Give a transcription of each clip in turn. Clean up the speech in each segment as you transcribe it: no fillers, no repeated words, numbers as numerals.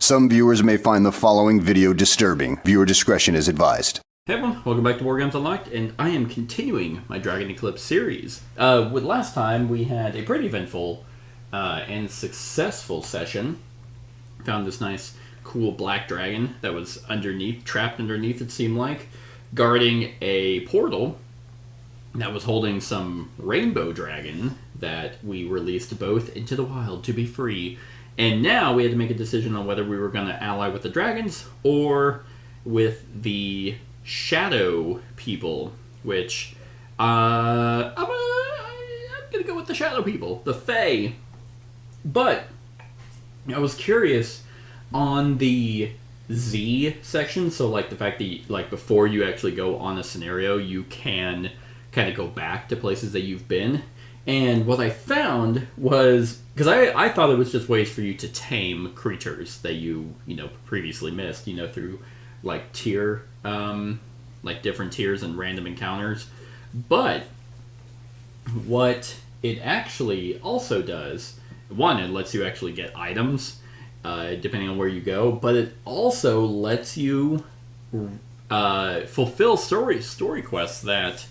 Some viewers may find the following video disturbing. Viewer discretion is advised. Hey everyone, welcome back to War Games Unlocked, and I am continuing my Dragon Eclipse series. With last time, we had a pretty eventful and successful session. Found this nice, cool black dragon that was trapped underneath, it seemed like, guarding a portal that was holding some rainbow dragon that we released both into the wild to be free. And now we had to make a decision on whether we were going to ally with the dragons or with the shadow people, which I'm going to go with the shadow people, the Fae. But I was curious on the Z section, so like the fact that like before you actually go on a scenario, you can kind of go back to places that you've been. And what I found was, because I thought it was just ways for you to tame creatures that you previously missed, through like like different tiers and random encounters. But what it actually also does, one, it lets you actually get items depending on where you go, but it also lets you fulfill story quests that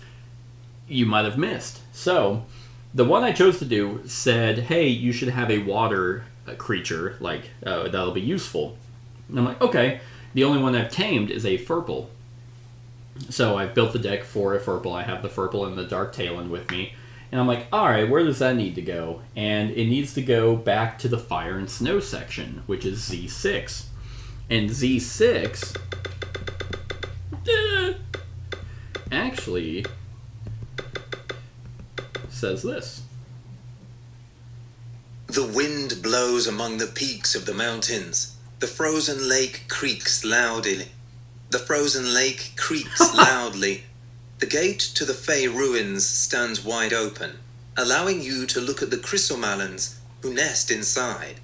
you might have missed. So the one I chose to do said, hey, you should have a water creature, like, that'll be useful. And I'm like, okay, the only one I've tamed is a Furple. So I've built the deck for a Furple. I have the Furple and the Dark Talon with me. And I'm like, alright, where does that need to go? And it needs to go back to the Fire and Snow section, which is Z6. And Z6 actually says this. The wind blows among the peaks of the mountains. The frozen lake creaks loudly. The gate to the Fey ruins stands wide open, allowing you to look at the chrysomelons who nest inside.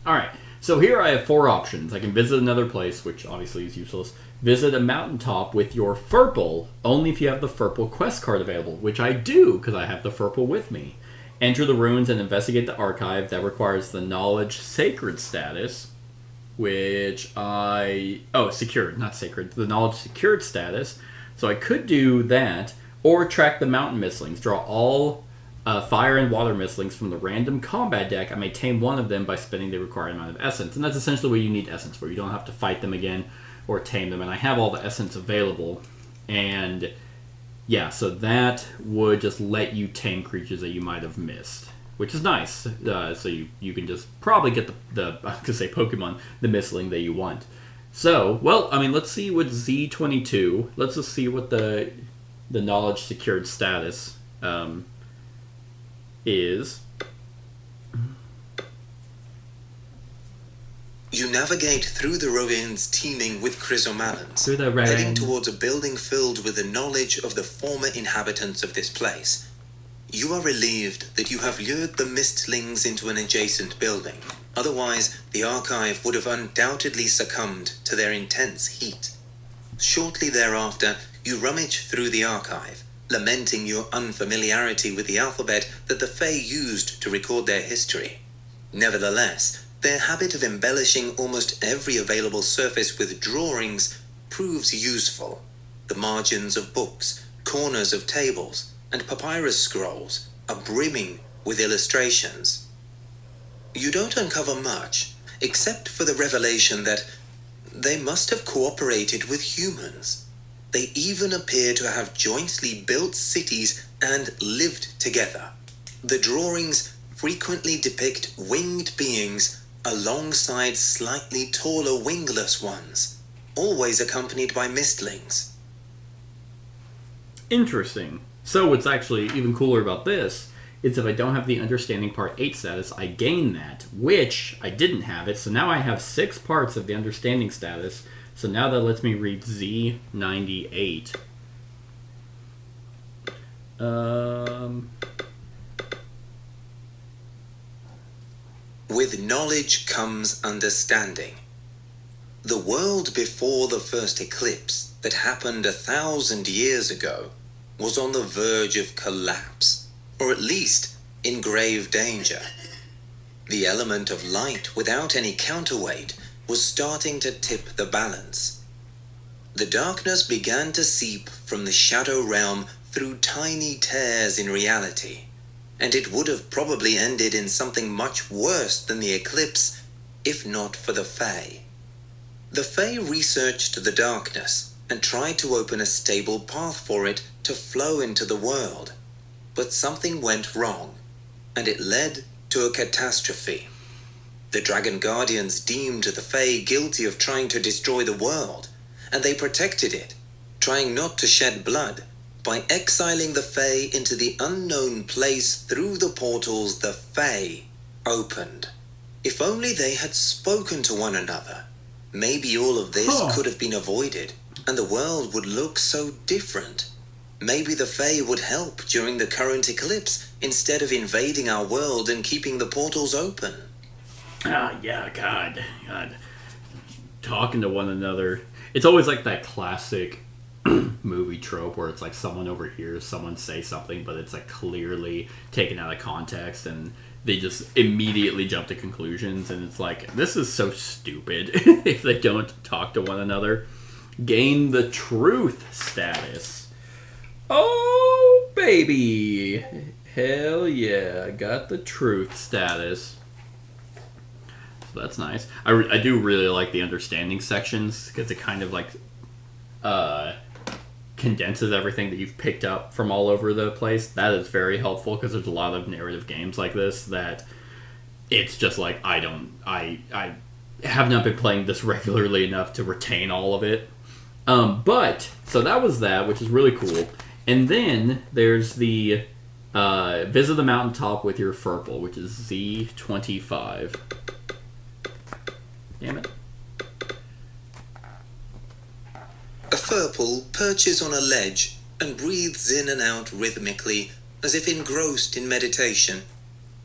Alright, so here I have four options. I can visit another place, which obviously is useless. Visit a mountaintop with your Furple, only if you have the Furple quest card available, which I do, because I have the Furple with me. Enter the ruins and investigate the archive. That requires the Knowledge Sacred status, which secured, not sacred, the Knowledge Secured status. So I could do that, or track the Mountain Mystlings. Draw all fire and water Mystlings from the random combat deck. I may tame one of them by spending the required amount of essence. And that's essentially what you need essence for. You don't have to fight them again or tame them. And I have all the essence available. And yeah, so that would just let you tame creatures that you might have missed, which is nice. So you can just probably get the I was going to say Pokemon, the Mystling that you want. So, well, I mean, let's see what Z22, let's just see what the Knowledge Secured status is. You navigate through the ruins teeming with chrysomelons, Through the heading towards a building filled with the knowledge of the former inhabitants of this place. You are relieved that you have lured the Mystlings into an adjacent building. Otherwise, the archive would have undoubtedly succumbed to their intense heat. Shortly thereafter, you rummage through the archive, lamenting your unfamiliarity with the alphabet that the Fae used to record their history. Nevertheless, their habit of embellishing almost every available surface with drawings proves useful. The margins of books, corners of tables, and papyrus scrolls are brimming with illustrations. You don't uncover much, except for the revelation that they must have cooperated with humans. They even appear to have jointly built cities and lived together. The drawings frequently depict winged beings alongside slightly taller wingless ones, always accompanied by Mystlings. Interesting. So what's actually even cooler about this is if I don't have the Understanding Part 8 status, I gain that, which I didn't have it. So now I have 6 parts of the Understanding status. So now that lets me read Z98. With knowledge comes understanding. The world before the first eclipse that happened 1,000 years ago was on the verge of collapse, or at least in grave danger. The element of light without any counterweight was starting to tip the balance. The darkness began to seep from the shadow realm through tiny tears in reality, and it would have probably ended in something much worse than the eclipse if not for the Fae. The Fae researched the darkness and tried to open a stable path for it to flow into the world, but something went wrong, and it led to a catastrophe. The Dragon Guardians deemed the Fae guilty of trying to destroy the world, and they protected it, trying not to shed blood, by exiling the Fae into the unknown place through the portals the Fae opened. If only they had spoken to one another, maybe all of this could have been avoided, and the world would look so different. Maybe the Fae would help during the current eclipse, instead of invading our world and keeping the portals open. Yeah, God. Talking to one another. It's always like that classic movie trope where it's like someone overhears someone say something, but it's like clearly taken out of context, and they just immediately jump to conclusions, and it's like, this is so stupid if they don't talk to one another. Gain the truth status. Oh, baby. Hell yeah. Got the truth status. So that's nice. I do really like the understanding sections, because it kind of like condenses everything that you've picked up from all over the place. That is very helpful, because there's a lot of narrative games like this that it's just like, I have not been playing this regularly enough to retain all of it. But so that was that, which is really cool. And then there's the visit the mountaintop with your Furple, which is Z25. Damn it. A Furple perches on a ledge and breathes in and out rhythmically, as if engrossed in meditation.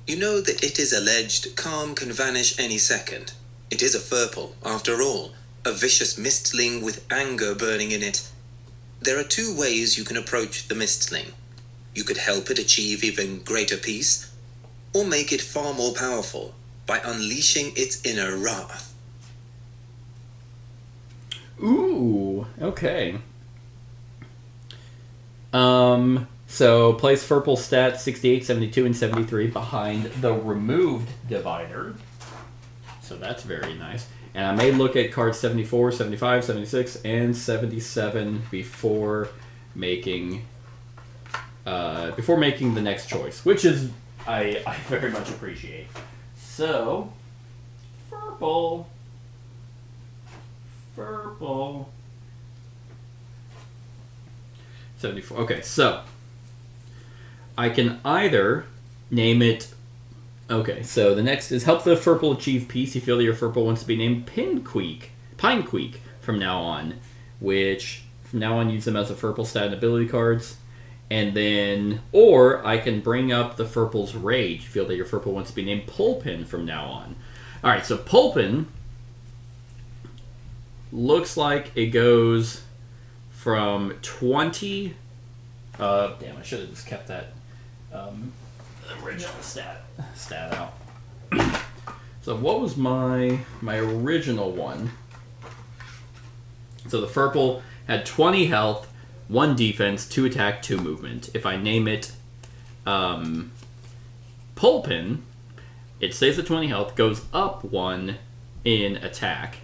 You know that it is alleged calm can vanish any second. It is a Furple, after all, a vicious Mystling with anger burning in it. There are two ways you can approach the Mystling. You could help it achieve even greater peace, or make it far more powerful by unleashing its inner wrath. Ooh, okay. So place Furple stats 68, 72, and 73 behind the removed divider. So that's very nice. And I may look at cards 74, 75, 76, and 77 before making the next choice, which is I very much appreciate. So, Furple. 74. Okay, so I can either name it. Okay, so the next is help the Furple achieve peace. You feel that your Furple wants to be named Pinequeek from now on, which from now on use them as a Furple stat and ability cards. And then, or I can bring up the Furple's Rage. You feel that your Furple wants to be named Pulpin from now on. Alright, so Pulpin looks like it goes from 20. Damn, I should have just kept that original stat out. So what was my original one? So the Furple had 20 health, 1 defense, 2 attack, 2 movement. If I name it Pulpin, it stays at 20 health, goes up 1 in attack,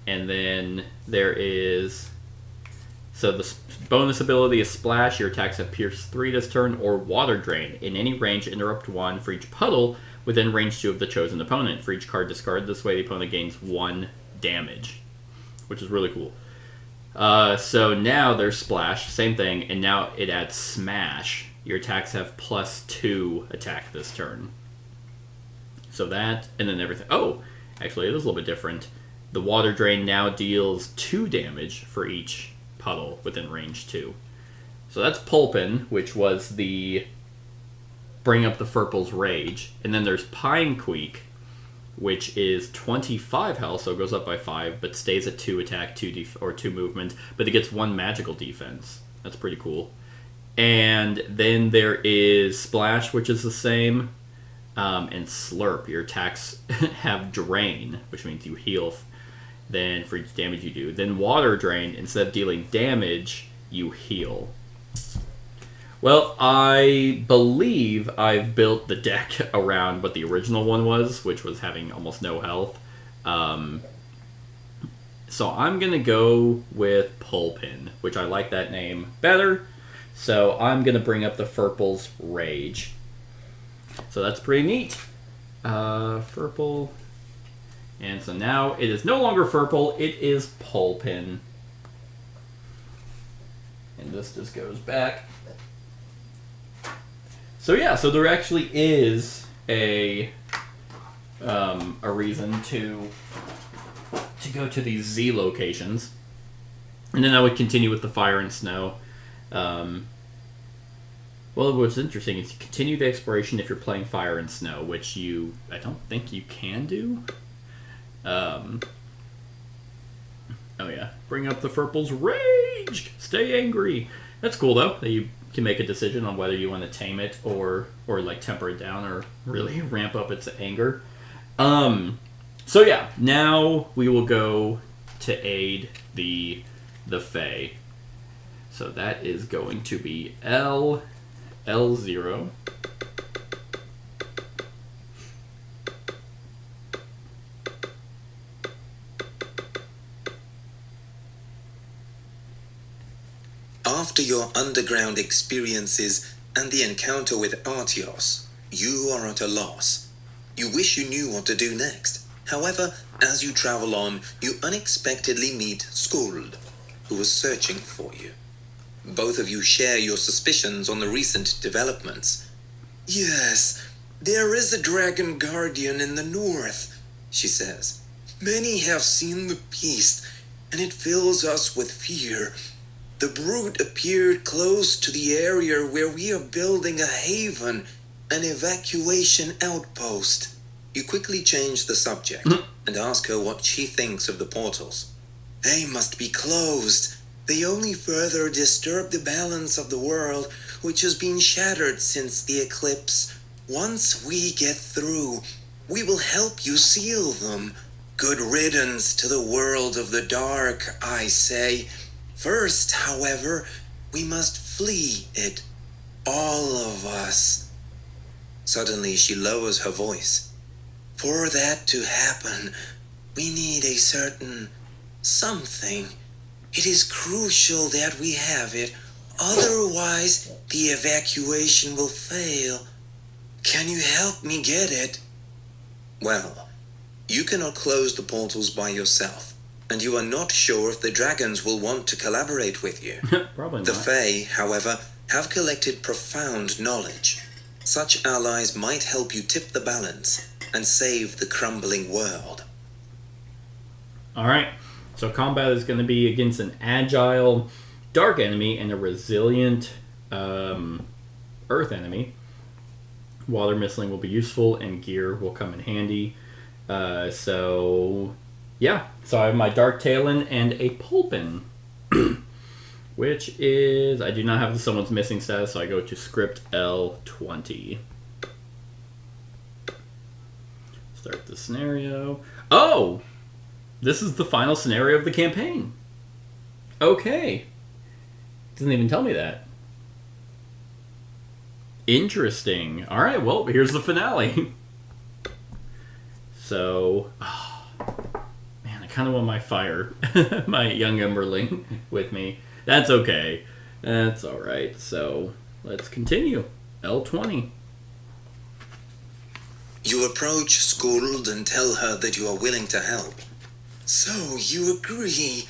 and then there is... So the bonus ability is Splash. Your attacks have Pierce 3 this turn, or Water Drain. In any range, interrupt 1 for each puddle within range 2 of the chosen opponent. For each card discarded this way, the opponent gains 1 damage, which is really cool. So now there's Splash, same thing, and now it adds Smash. Your attacks have +2 attack this turn. So that, and then everything. Oh, actually, it is a little bit different. The Water Drain now deals 2 damage for each puddle within range 2. So that's Pulpin, which was the bring up the Furple's Rage. And then there's Pinequeek, which is 25 health, so it goes up by 5, but stays at 2 attack, 2 movement, but it gets 1 magical defense. That's pretty cool. And then there is Splash, which is the same, and Slurp. Your attacks have Drain, which means you heal then for each damage you do. Then Water Drain, instead of dealing damage, you heal. Well, I believe I've built the deck around what the original one was, which was having almost no health. So I'm going to go with Pulpin, which I like that name better. So I'm going to bring up the Furple's Rage. So that's pretty neat. Furple. And so now it is no longer Furple, it is Pulpin. And this just goes back. So yeah, so there actually is a reason to go to these Z locations. And then I would continue with the Fire and Snow. Well, what's interesting is you continue the exploration if you're playing Fire and Snow, which I don't think you can do. Oh yeah, bring up the Furple's Rage! Stay angry! That's cool though, that you can make a decision on whether you want to tame it or like temper it down or really ramp up its anger. So yeah, now we will go to aid the Fae. So that is going to be L0. After your underground experiences and the encounter with Artios, you are at a loss. You wish you knew what to do next. However, as you travel on, you unexpectedly meet Skuld, who is searching for you. Both of you share your suspicions on the recent developments. Yes, there is a dragon guardian in the north, she says. Many have seen the beast, and it fills us with fear. The brute appeared close to the area where we are building a haven, an evacuation outpost. You quickly change the subject and ask her what she thinks of the portals. They must be closed. They only further disturb the balance of the world, which has been shattered since the eclipse. Once we get through, we will help you seal them. Good riddance to the world of the dark, I say. First, however, we must flee it. All of us. Suddenly she lowers her voice. For that to happen, we need a certain something. It is crucial that we have it, otherwise the evacuation will fail. Can you help me get it? Well, you cannot close the portals by yourself, and you are not sure if the dragons will want to collaborate with you. Probably not. The Fae, however, have collected profound knowledge. Such allies might help you tip the balance and save the crumbling world. Alright, so combat is going to be against an agile dark enemy and a resilient earth enemy. Water Mystling will be useful and gear will come in handy. So I have my Dark Talon and a Pulpin, which is, I do not have the Someone's Missing status, so I go to script L20. Start the scenario. Oh! This is the final scenario of the campaign. Okay. Doesn't even tell me that. Interesting. Alright, well, here's the finale. So, man, I kind of want my fire, my young Emberling with me. That's okay. That's alright. So, let's continue. L20. You approach Skuld and tell her that you are willing to help. So you agree?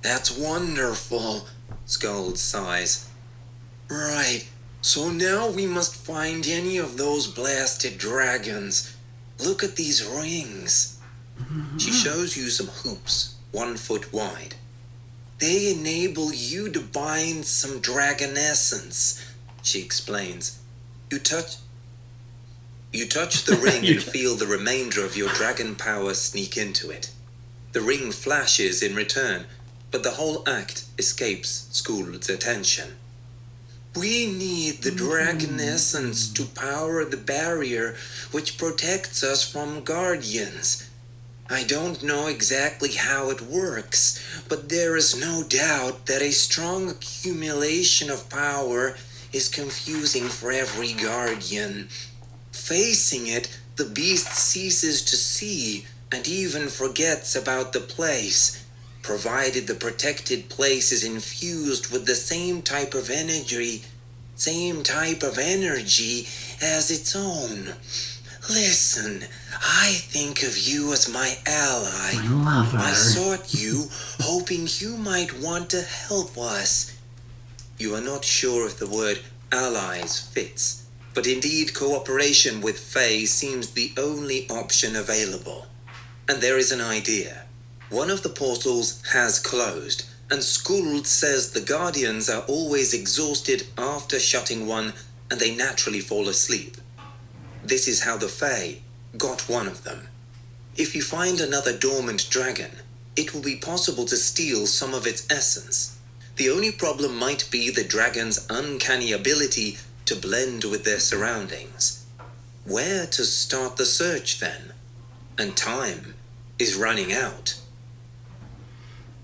That's wonderful, Skuld sighs. Right, so now we must find any of those blasted dragons. Look at these rings. She shows you some hoops, 1 foot wide. They enable you to bind some dragon essence, she explains. You touch the ring and feel the remainder of your dragon power sneak into it. The ring flashes in return, but the whole act escapes Skuld's attention. We need the dragon essence to power the barrier which protects us from guardians. I don't know exactly how it works, but there is no doubt that a strong accumulation of power is confusing for every guardian. Facing it, the beast ceases to see and even forgets about the place, provided the protected place is infused with the same type of energy as its own. Listen, I think of you as my ally. My lover. I sought you, hoping you might want to help us. You are not sure if the word allies fits, but indeed cooperation with Fae seems the only option available. And there is an idea. One of the portals has closed, and Skuld says the Guardians are always exhausted after shutting one, and they naturally fall asleep. This is how the Fae got one of them. If you find another dormant dragon, it will be possible to steal some of its essence. The only problem might be the dragon's uncanny ability to blend with their surroundings. Where to start the search then? And time is running out.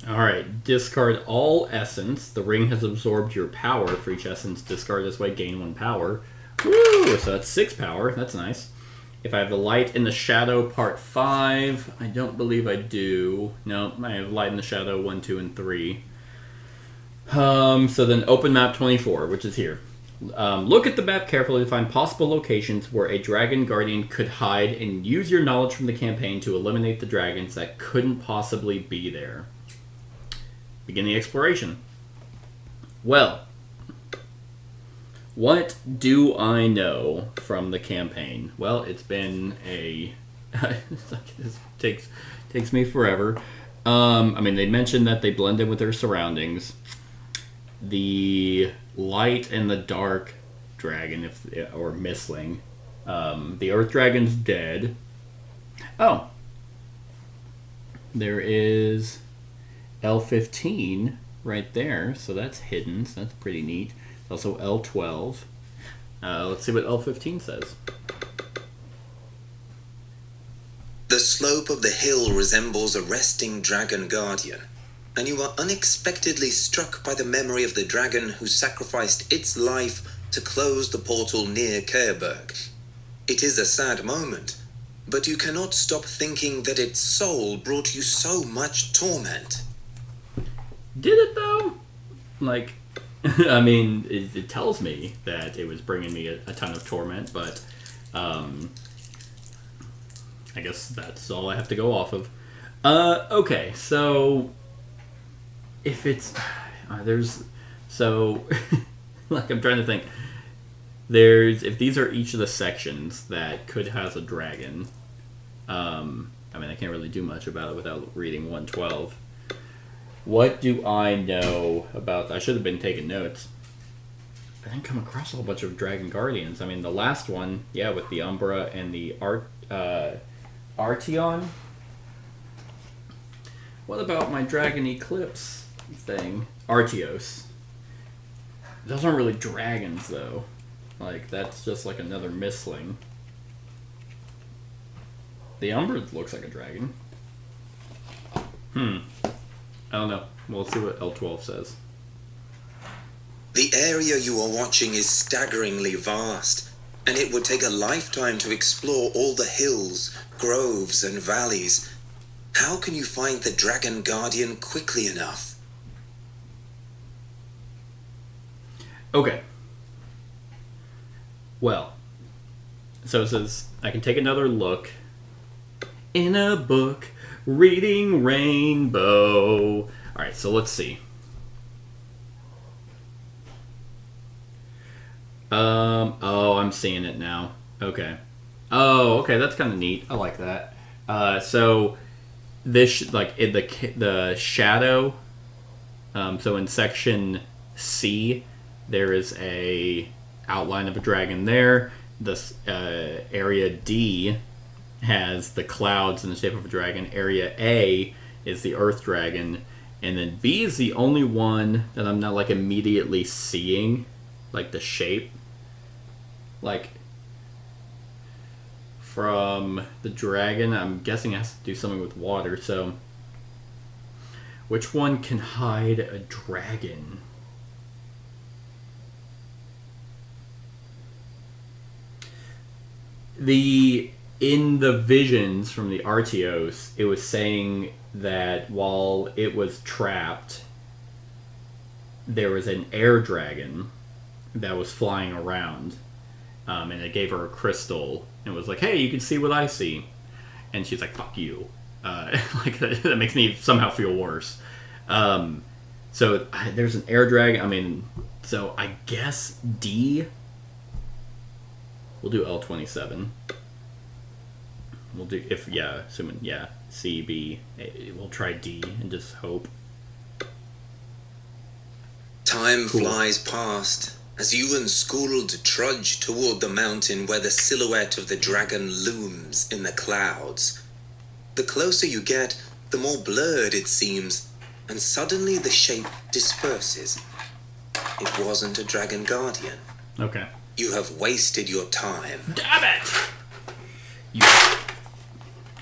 Alright, discard all essence. The ring has absorbed your power. For each essence discard this way, gain 1 power. Woo! So that's 6 power. That's nice. If I have the light in the shadow, part 5. I don't believe I do. No, I have light in the shadow 1, 2, and 3. So then open map 24, which is here. Look at the map carefully to find possible locations where a dragon guardian could hide and use your knowledge from the campaign to eliminate the dragons that couldn't possibly be there. Begin the exploration. Well, what do I know from the campaign? Well, it's been a... this takes me forever. I mean, they mentioned that they blend in with their surroundings. The light and the dark dragon, or Mystling. The earth dragon's dead. Oh. There is L15 right there, so that's hidden, so that's pretty neat. Also L12. Let's see what L15 says. The slope of the hill resembles a resting dragon guardian, and you are unexpectedly struck by the memory of the dragon who sacrificed its life to close the portal near Kerberg. It is a sad moment, but you cannot stop thinking that its soul brought you so much torment. Did it though? Like, I mean, it tells me that it was bringing me a ton of torment, but I guess that's all I have to go off of. Okay, so if it's like, I'm trying to think. If these are each of the sections that could house a dragon, I mean, I can't really do much about it without reading 112. What do I know about... I should have been taking notes. I didn't come across a whole bunch of Dragon Guardians. I mean, the last one, yeah, with the Umbra and the Arteon. What about my Dragon Eclipse thing? Arteos. Those aren't really dragons, though. Like, that's just like another Mystling. The Umbra looks like a dragon. I don't know. Well, let's see what L12 says. The area you are watching is staggeringly vast, and it would take a lifetime to explore all the hills, groves, and valleys. How can you find the Dragon Guardian quickly enough? Okay. Well, so it says, I can take another look in a book, reading Rainbow. Alright, so let's see. Oh, I'm seeing it now. Okay. Oh, okay, that's kind of neat. I like that. So this, like, in the shadow, so in section C, there is a outline of a dragon there. This area D has the clouds in the shape of a dragon. Area A is the earth dragon, and then B is the only one that I'm not like immediately seeing, like the shape. Like from the dragon. I'm guessing it has to do something with water, so... Which one can hide a dragon? In the visions from the Artios, it was saying that while it was trapped, there was an air dragon that was flying around, and it gave her a crystal, and was like, hey, you can see what I see. And she's like, fuck you. Like, that makes me somehow feel worse. So there's an air dragon. I mean, so I guess D. We'll do L27. We'll do, assuming, C, B. We'll try D and just hope. Time flies past as you and Skuld trudge toward the mountain where the silhouette of the dragon looms in the clouds. The closer you get, the more blurred it seems, and suddenly the shape disperses. It wasn't a dragon guardian. Okay. You have wasted your time. Damn it!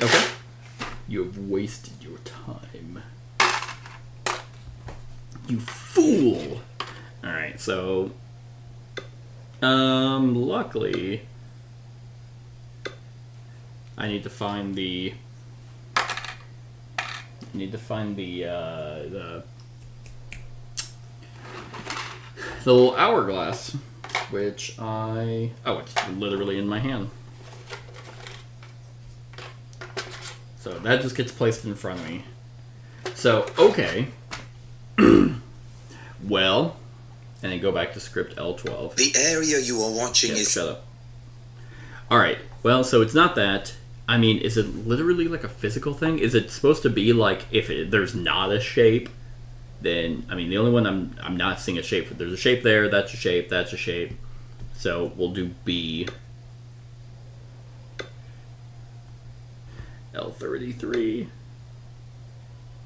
Okay. You have wasted your time. You fool! Alright, so... luckily... I need to find the little hourglass, which it's literally in my hand. So that just gets placed in front of me. So, okay. Well, and then go back to script L12. The area you are watching is... Shut up. Alright, well, so it's not that. I mean, is it literally like a physical thing? Is it supposed to be like, if there's not a shape, then, I mean, the only one I'm not seeing a shape for. There's a shape there, that's a shape, that's a shape. So we'll do B. L33.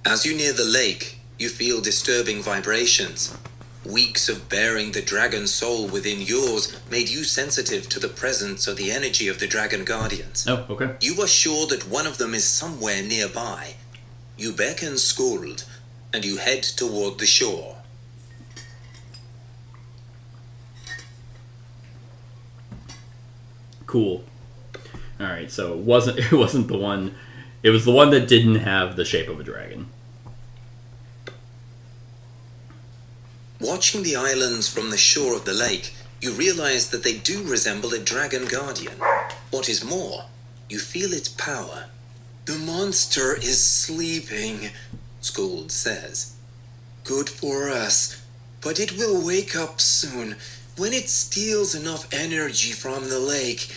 As you near the lake, you feel disturbing vibrations. Weeks of bearing the dragon soul within yours made you sensitive to the presence of the energy of the dragon guardians. Oh, okay. You are sure that one of them is somewhere nearby. You beckon Skuld, and you head toward the shore. Cool. Alright, so it wasn't the one. It was the one that didn't have the shape of a dragon. Watching the islands from the shore of the lake, you realize that they do resemble a dragon guardian. What is more, you feel its power. The monster is sleeping, Skuld says. Good for us, but it will wake up soon. When it steals enough energy from the lake,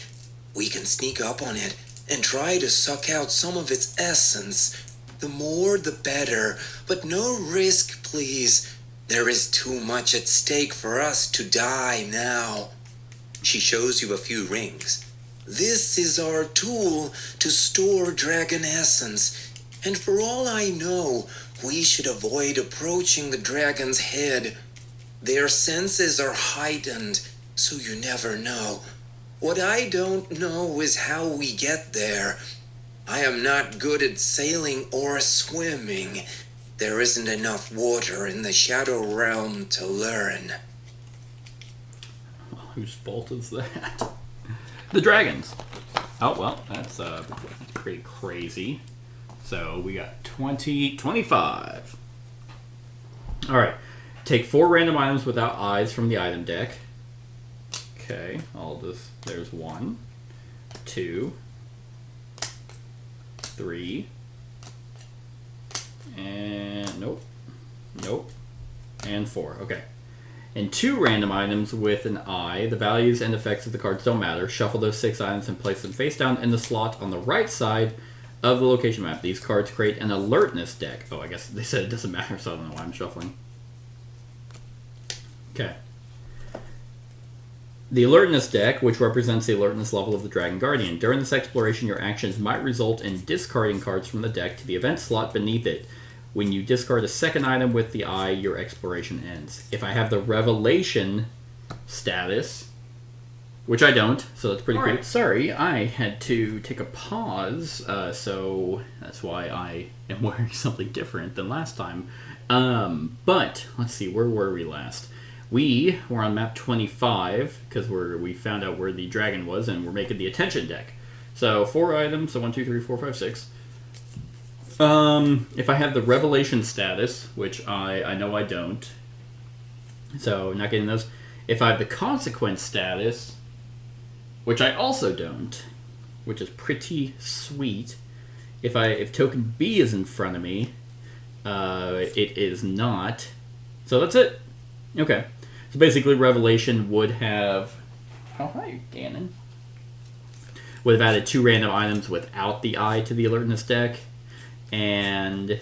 we can sneak up on it and try to suck out some of its essence. The more the better, but no risk, please. There is too much at stake for us to die now. She shows you a few rings. This is our tool to store dragon essence, and for all I know, we should avoid approaching the dragon's head. Their senses are heightened, so you never know. What I don't know is how we get there. I am not good at sailing or swimming. There isn't enough water in the Shadow Realm to learn. Whose fault is that? The dragons. Oh, well, that's pretty crazy. So we got 25. Alright. Take 4 random items without eyes from the item deck. Okay, there's 1, 2, 3, and nope, and 4. Okay. And 2 random items with an eye. The values and effects of the cards don't matter. Shuffle those 6 items and place them face down in the slot on the right side of the location map. These cards create an alertness deck. Oh, I guess they said it doesn't matter, so I don't know why I'm shuffling. Okay. The alertness deck, which represents the alertness level of the Dragon Guardian. During this exploration, your actions might result in discarding cards from the deck to the event slot beneath it. When you discard a second item with the eye, your exploration ends. If I have the revelation status, which I don't, so that's pretty cool. Alright. Sorry, I had to take a pause, so that's why I am wearing something different than last time. But, let's see, where were we last? We were on map 25, because we found out where the dragon was, and we're making the attention deck. So, 4 items, so 1, 2, 3, 4, 5, 6. If I have the revelation status, which I know I don't, so not getting those. If I have the consequence status, which I also don't, which is pretty sweet. If token B is in front of me, it is not. So that's it. Okay. So basically, Revelation would have. Oh, hi, Ganon. Would have added 2 random items without the eye to the alertness deck. And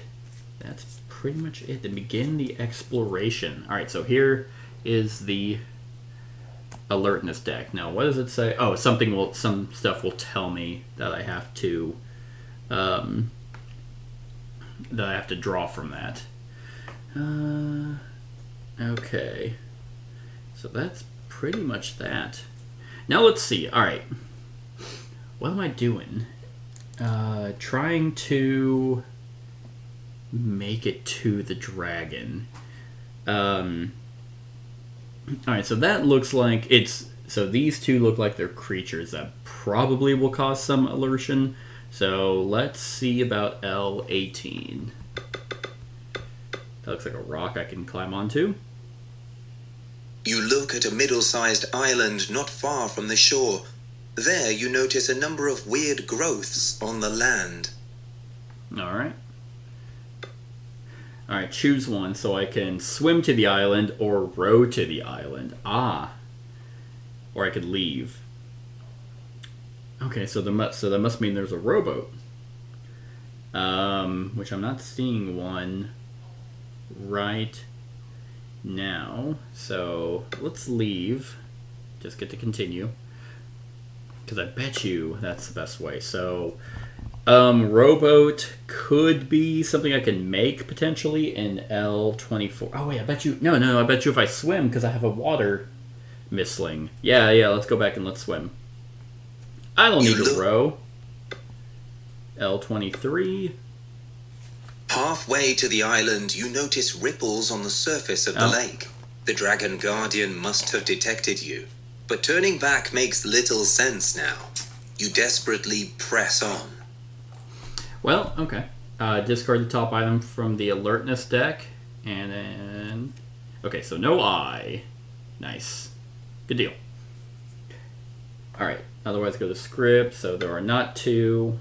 that's pretty much it. Then begin the exploration. Alright, so here is the alertness deck. Now, what does it say? Oh, some stuff will tell me that I have to draw from that. Okay. So that's pretty much that. Now let's see. Alright. What am I doing? Trying to make it to the dragon. Alright, so that looks like it's... So these two look like they're creatures that probably will cause some alertion. So let's see about L18. That looks like a rock I can climb onto. You look at a middle-sized island not far from the shore. There you notice a number of weird growths on the land. Alright. Alright, choose one so I can swim to the island or row to the island. Ah. Or I could leave. Okay, so that must mean there's a rowboat. Which I'm not seeing one right now. So let's leave. Just get to continue. Because I bet you that's the best way. So, rowboat could be something I can make potentially in L24. Oh wait, I bet you. No. I bet you if I swim, because I have a water Mystling. Yeah. Let's go back and let's swim. I don't need to row. L23. Halfway to the island, you notice ripples on the surface of the lake. The Dragon Guardian must have detected you. But turning back makes little sense now. You desperately press on. Well, okay. Discard the top item from the alertness deck. And then... Okay, so no eye. Nice. Good deal. Alright, otherwise go to script. So there are not 2.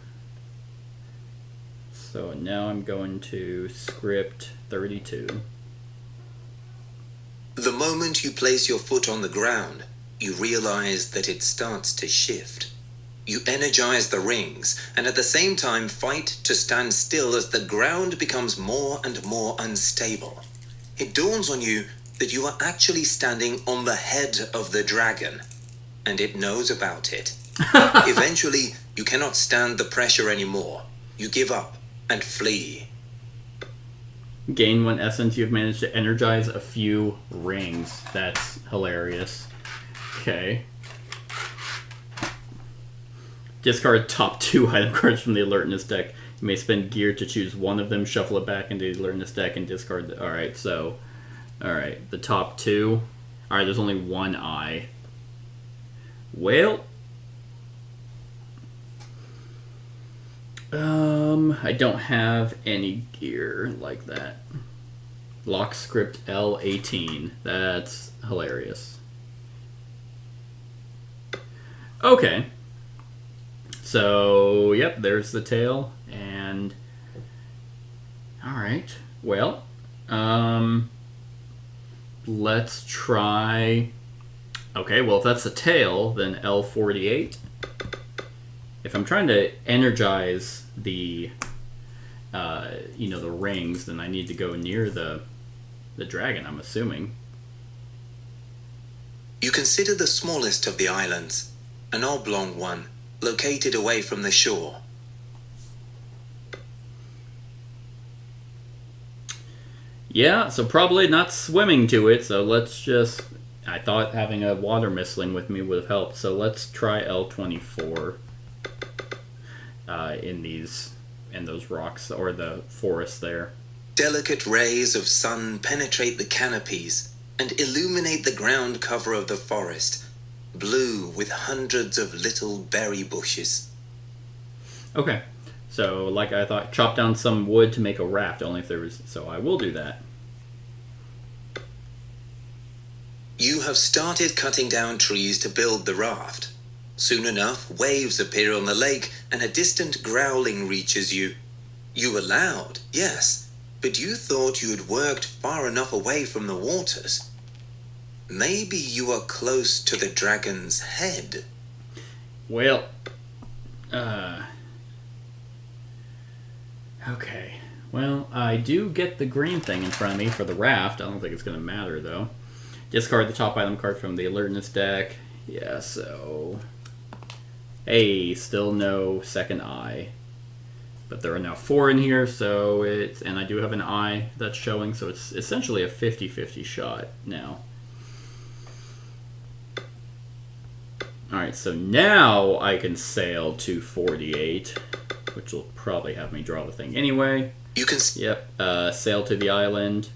So now I'm going to script 32. The moment you place your foot on the ground, you realize that it starts to shift. You energize the rings, and at the same time fight to stand still as the ground becomes more and more unstable. It dawns on you that you are actually standing on the head of the dragon, and it knows about it. Eventually, you cannot stand the pressure anymore. You give up and flee. Gain 1 essence. You've managed to energize a few rings. That's hilarious. Okay. Discard top 2 item cards from the alertness deck. You may spend gear to choose one of them, shuffle it back into the alertness deck, and discard the... Alright, so... Alright, the top 2. Alright, there's only 1 eye. Well... I don't have any gear like that. Lock script L18. That's hilarious. Okay. So, yep, there's the tail. And... Alright. Well, let's try... Okay, well, if that's the tail, then L48. If I'm trying to energize the, the rings, then I need to go near the dragon, I'm assuming. You consider the smallest of the islands, an oblong one, located away from the shore. Yeah, so probably not swimming to it, so let's just I thought having a water mistling with me would have helped. So let's try L24 in those rocks or the forest there. Delicate rays of sun penetrate the canopies and illuminate the ground cover of the forest, blue with hundreds of little berry bushes. Okay, so like I thought, chop down some wood to make a raft, only if there was... So I will do that. You have started cutting down trees to build the raft. Soon enough, waves appear on the lake and a distant growling reaches you. You were loud, yes, but you thought you had worked far enough away from the waters. Maybe you are close to the dragon's head. Well, okay. Well, I do get the green thing in front of me for the raft. I don't think it's going to matter, though. Discard the top item card from the alertness deck. Yeah, so... Hey, still no second eye. But there are now 4 in here, so it's... And I do have an eye that's showing, so it's essentially a 50-50 shot now. Alright, so now I can sail to 48, which will probably have me draw the thing anyway. You can... Yep, sail to the island.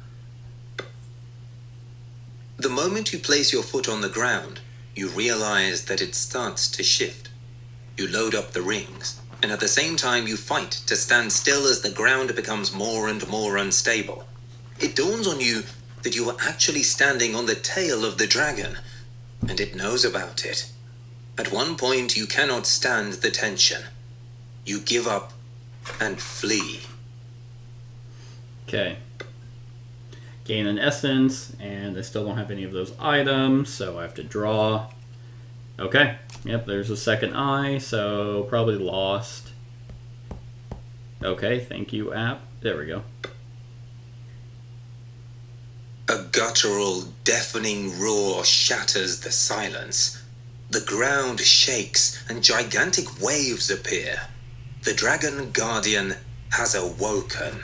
The moment you place your foot on the ground, you realize that it starts to shift. You load up the rings, and at the same time you fight to stand still as the ground becomes more and more unstable. It dawns on you that you are actually standing on the tail of the dragon, and it knows about it. At one point you cannot stand the tension. You give up and flee. Okay. Gain an essence, and I still don't have any of those items, so I have to draw. Okay, yep, there's a second eye, so probably lost. Okay, thank you, app. There we go. A guttural, deafening roar shatters the silence. The ground shakes and gigantic waves appear. The dragon guardian has awoken.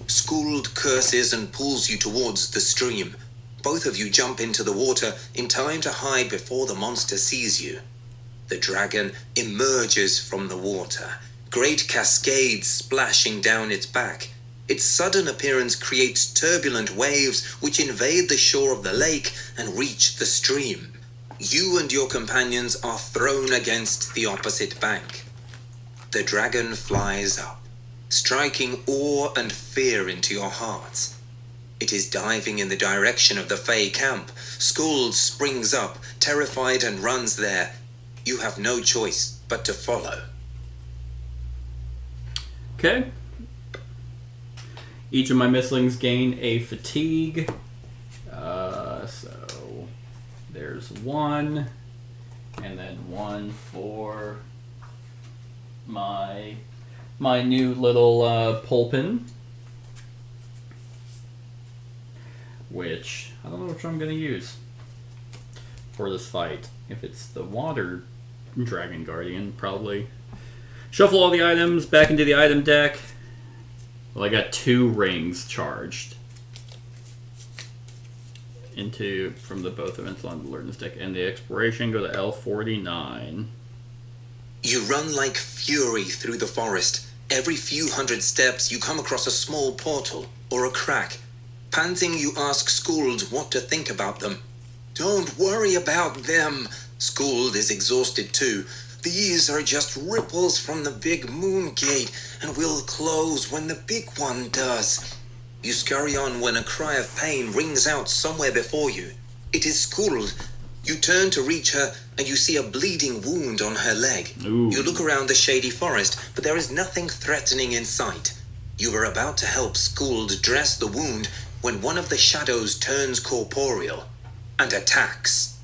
Skuld curses and pulls you towards the stream. Both of you jump into the water in time to hide before the monster sees you. The dragon emerges from the water, great cascades splashing down its back. Its sudden appearance creates turbulent waves which invade the shore of the lake and reach the stream. You and your companions are thrown against the opposite bank. The dragon flies up, striking awe and fear into your hearts. It is diving in the direction of the Fey camp. Skuld springs up, terrified, and runs there. You have no choice but to follow. Okay. Each of my Mystlings gain a fatigue. So there's 1, and then 1 for my new little Pulpin, which I don't know which I'm going to use for this fight. If it's the Water Dragon Guardian, probably. Shuffle all the items back into the item deck. Well, I got 2 rings charged from the both events on the alertness deck, and the exploration go to L49. You run like fury through the forest. Every few hundred steps, you come across a small portal or a crack. Panting, you ask Skuld what to think about them. Don't worry about them. Skuld is exhausted too. These are just ripples from the big moon gate, and will close when the big one does. You scurry on when a cry of pain rings out somewhere before you. It is Skuld. You turn to reach her, and you see a bleeding wound on her leg. Ooh. You look around the shady forest, but there is nothing threatening in sight. You were about to help Skuld dress the wound when one of the shadows turns corporeal and attacks.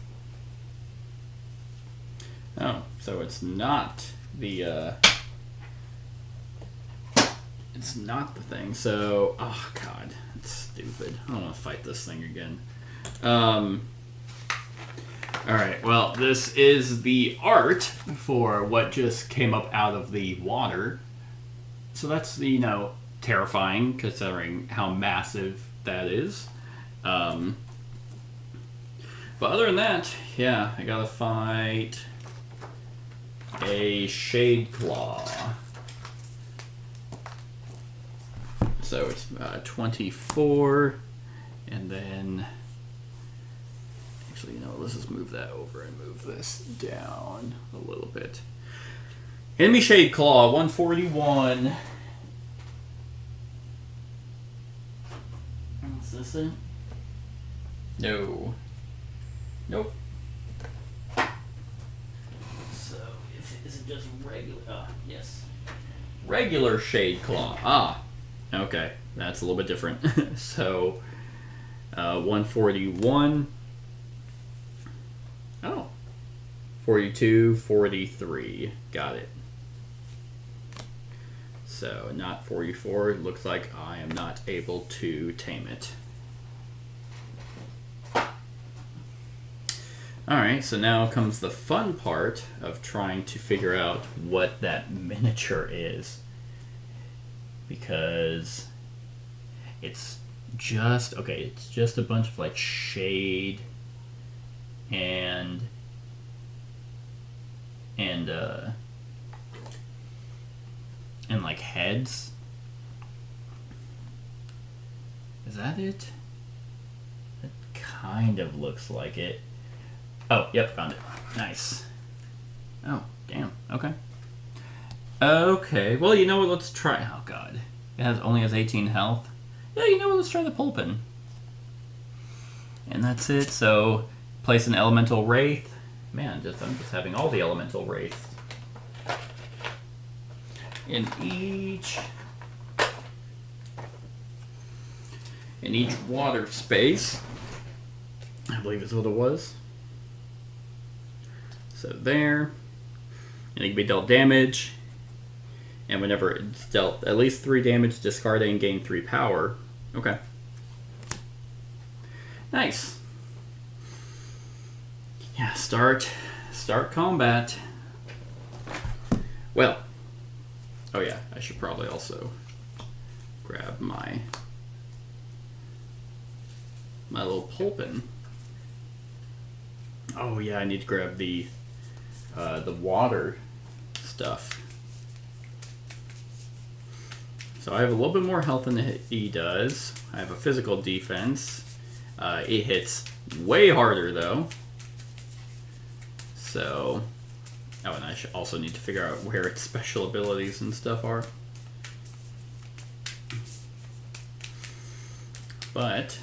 Oh, so it's not the thing. So, oh god, it's stupid. I don't want to fight this thing again. Alright, well, this is the art for what just came up out of the water. So that's, terrifying, considering how massive that is. But other than that, yeah, I gotta fight a Shade Claw. So it's 24, and then actually, let's just move that over and move this down a little bit. Enemy Shade Claw, 141. Is this it? No. Nope. So, is it just regular? Yes. Regular Shade Claw. Ah. Okay. That's a little bit different. So, 141. Oh. 42, 43. Got it. So, not 44. It looks like I am not able to tame it. Alright, so now comes the fun part of trying to figure out what that miniature is. Because it's just a bunch of like shade and like heads. Is that it? It kind of looks like it. Oh, yep, found it. Nice. Oh, damn. Okay. Okay, well, you know what? Let's try. Oh, God. It only has 18 health. Yeah, you know what? Let's try the Pulpin. And that's it. So, place an Elemental Wraith. Man, I'm just having all the Elemental Wraiths. In each water space. I believe is what it was. So there. And it can be dealt damage. And whenever it's dealt at least 3 damage, discard it and gain 3 power. Okay. Nice. Yeah, start combat. Well. Oh yeah, I should probably also grab my little Pulpin. Oh yeah, I need to grab the water stuff. So I have a little bit more health than he does. I have a physical defense. It hits way harder though. So, oh, and I should also need to figure out where its special abilities and stuff are. But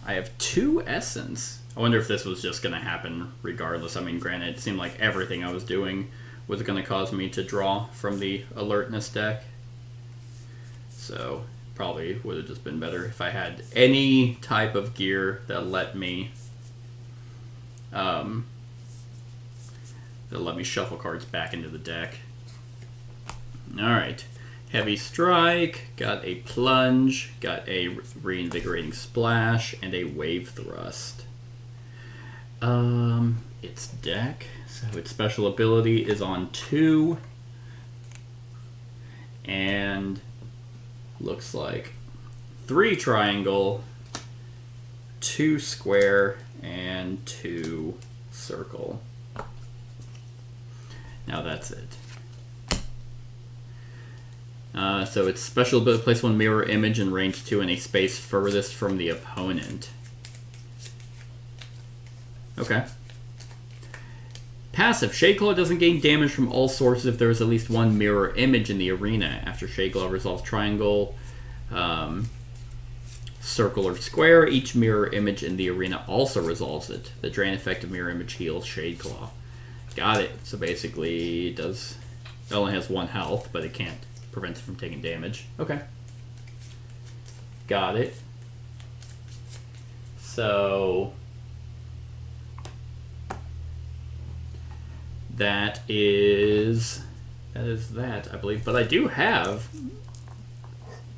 I have 2 essence. I wonder if this was just going to happen regardless. I mean, granted, it seemed like everything I was doing was going to cause me to draw from the alertness deck. So, probably would have just been better if I had any type of gear that let me shuffle cards back into the deck. Alright. Heavy Strike, got a Plunge, got a Reinvigorating Splash, and a Wave Thrust. Its deck, so its special ability is on 2, and looks like 3 triangle, 2 square, and 2 circle. Now that's it. So its special ability, place 1 mirror image in range 2 in a space furthest from the opponent. Okay. Passive. Shadeclaw doesn't gain damage from all sources if there is at least 1 mirror image in the arena. After Shadeclaw resolves triangle, circle, or square, each mirror image in the arena also resolves it. The drain effect of mirror image heals Shadeclaw. Got it. So basically, it only has 1 health, but it can't prevent it from taking damage. Okay. Got it. So that is that, I believe. But I do have,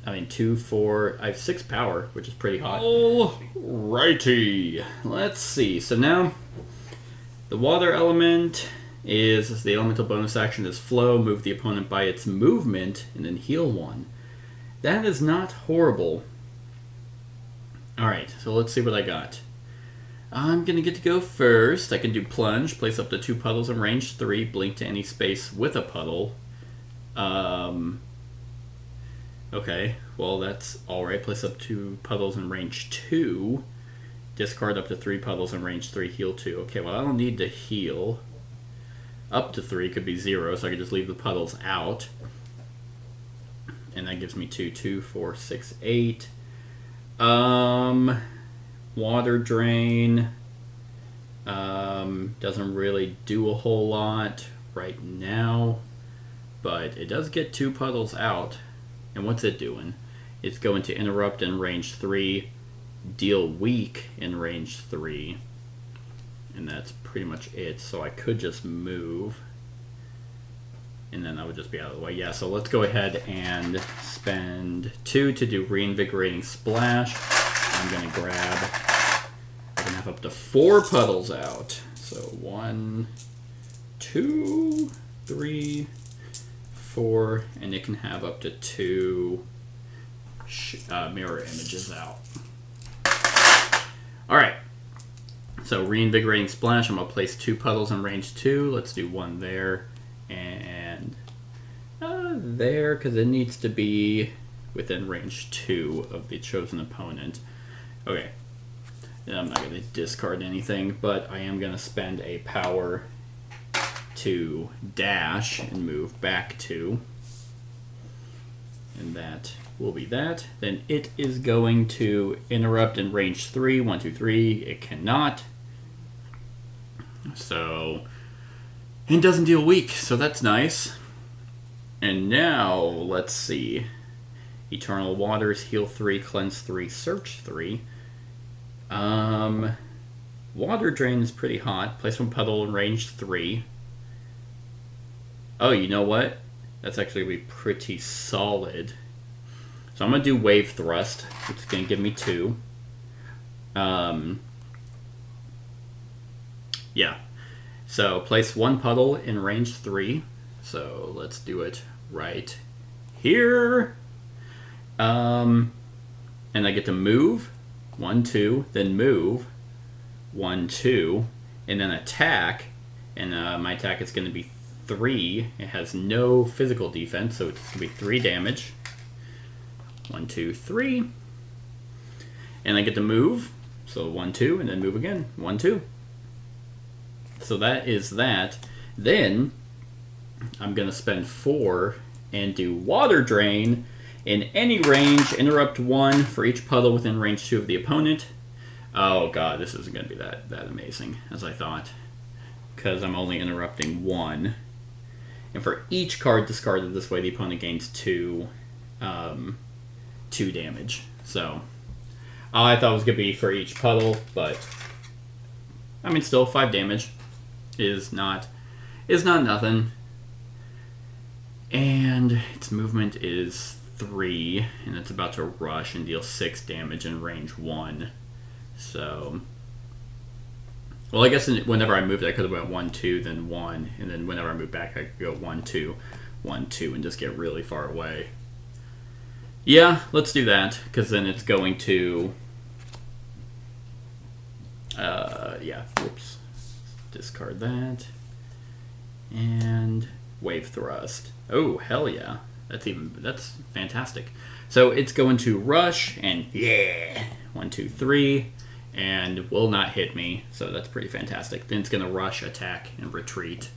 2, 4, I have 6 power, which is pretty hot. Alrighty. Let's see. So now, the water element is the elemental bonus action is flow, move the opponent by its movement, and then heal 1. That is not horrible. Alright, so let's see what I got. I'm going to get to go first. I can do plunge, place up to 2 puddles in range 3, blink to any space with a puddle. Okay, well that's alright. Place up 2 puddles in range 2. Discard up to 3 puddles in range 3, heal 2. Okay, well I don't need to heal. Up to 3 could be 0, so I could just leave the puddles out. And that gives me 2, 2, 4, 6, 8. Water drain. Doesn't really do a whole lot right now. But it does get 2 puddles out. And what's it doing? It's going to interrupt in range 3, deal weak in range 3. And that's pretty much it. So I could just move. And then I would just be out of the way. Yeah, so let's go ahead and spend 2 to do Reinvigorating Splash. I'm going to grab... I can have up to 4 puddles out. So 1, 2, 3, 4, and it can have up to 2 mirror images out. Alright, so Reinvigorating Splash, I'm going to place 2 puddles in range 2. Let's do 1 there, and there, because it needs to be within range 2 of the chosen opponent. Okay, I'm not going to discard anything, but I am going to spend a power to dash and move back 2. And that will be that. Then it is going to interrupt in range 3. 1, 2, 3. It cannot. So, and doesn't deal weak, so that's nice. And now, let's see. Eternal Waters, heal 3, cleanse 3, search 3. Water Drain is pretty hot. Place 1 puddle in range 3. Oh, you know what? That's actually going to be pretty solid. So I'm going to do Wave Thrust, which is going to give me 2. Yeah. So place 1 puddle in range 3. So let's do it right here. And I get to move. 1, 2, then move. 1, 2, and then attack. And my attack is going to be 3. It has no physical defense, so it's going to be 3 damage. 1, 2, 3. And I get to move. So 1, 2, and then move again. 1, 2. So that is that. Then I'm going to spend 4 and do Water Drain. In any range, interrupt 1 for each puddle within range 2 of the opponent. Oh god, this isn't going to be that amazing as I thought. Because I'm only interrupting 1. And for each card discarded this way, the opponent gains 2 damage. So, I thought it was going to be for each puddle, but I mean, still 5 damage is not nothing. And its movement is 3, and it's about to rush and deal 6 damage in range 1. So, well, I guess whenever I moved, I could have went 1, 2, then 1, and then whenever I moved back, I could go 1, 2, 1, 2, and just get really far away. Yeah, let's do that, because then it's going to, yeah, whoops, discard that, and Wave Thrust. Oh, hell yeah. That's fantastic. So it's going to rush and yeah, 1, 2, 3, and will not hit me. So that's pretty fantastic. Then it's going to rush, attack, and retreat.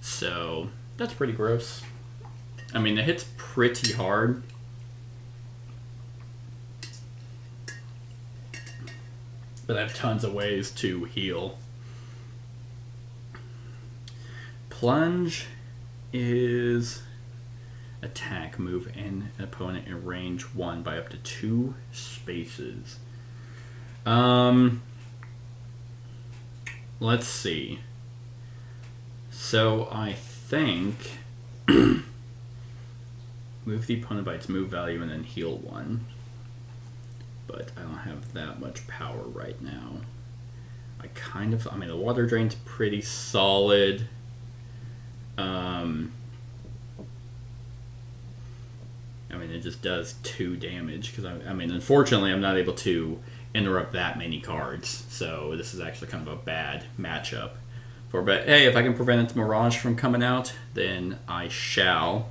So that's pretty gross. I mean, it hits pretty hard. But I have tons of ways to heal. Plunge is attack, move an opponent in range 1 by up to 2 spaces. Let's see. So I think move the opponent by its move value and then heal 1. But I don't have that much power right now. I mean, the Water Drain's pretty solid. I mean, it just does 2 damage, because I mean, unfortunately, I'm not able to and there are that many cards. So this is actually kind of a bad matchup. But hey, if I can prevent its Mirage from coming out, then I shall.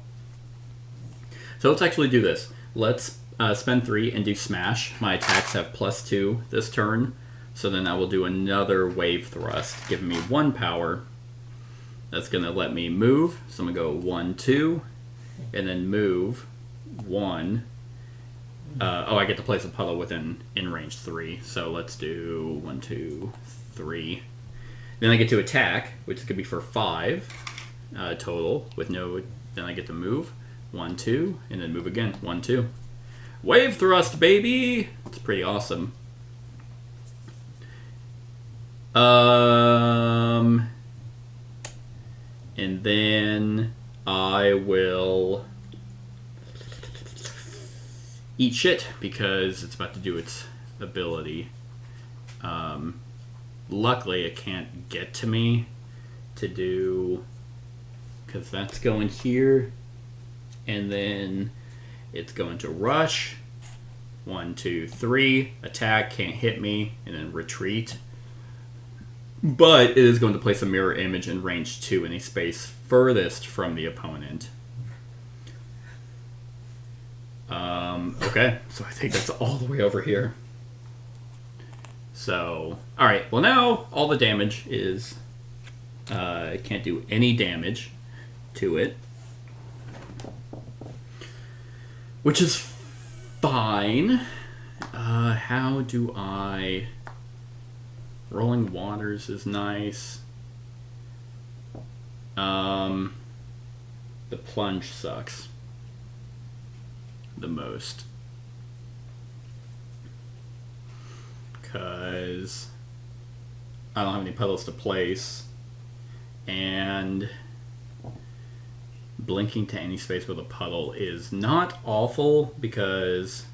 So let's actually do this. Let's spend 3 and do Smash. My attacks have +2 this turn. So then I will do another Wave Thrust, giving me 1 power. That's going to let me move. So I'm going to go 1, 2, and then move 1. I get to place a puddle within in range 3. So let's do 1, 2, 3. Then I get to attack, which could be for 5 total, with no. Then I get to move 1, 2, and then move again 1, 2. Wave Thrust, baby! It's pretty awesome. And then I will eat shit because it's about to do its ability. Luckily, it can't get to me to do, because that's going here, and then it's going to rush. 1, 2, 3. Attack, can't hit me, and then retreat. But it is going to place a mirror image in range 2 in a space furthest from the opponent. Okay, so I think that's all the way over here. So, alright, well now all the damage is, it can't do any damage to it. Which is fine. How do I... Rolling Waters is nice. The Plunge sucks the most. Because I don't have any puddles to place. And blinking to any space with a puddle is not awful because...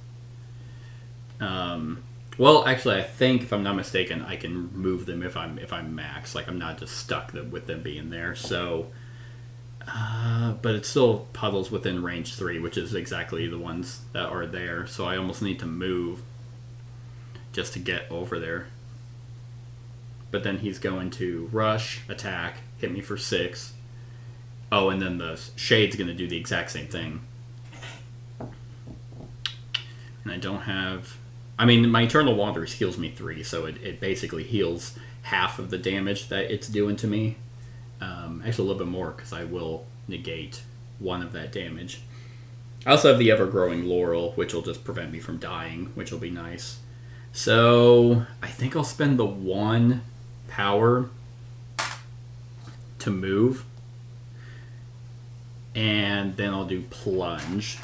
well, actually, I think, if I'm not mistaken, I can move them if I'm max. Like, I'm not just stuck with them being there. So, but it's still puddles within range 3, which is exactly the ones that are there. So I almost need to move just to get over there. But then he's going to rush, attack, hit me for 6. Oh, and then the Shade's going to do the exact same thing. And I don't have... I mean, my Eternal Wanderers heals me 3, so it basically heals half of the damage that it's doing to me. Actually, a little bit more, because I will negate 1 of that damage. I also have the Ever-Growing Laurel, which will just prevent me from dying, which will be nice. So, I think I'll spend the 1 power to move. And then I'll do Plunge,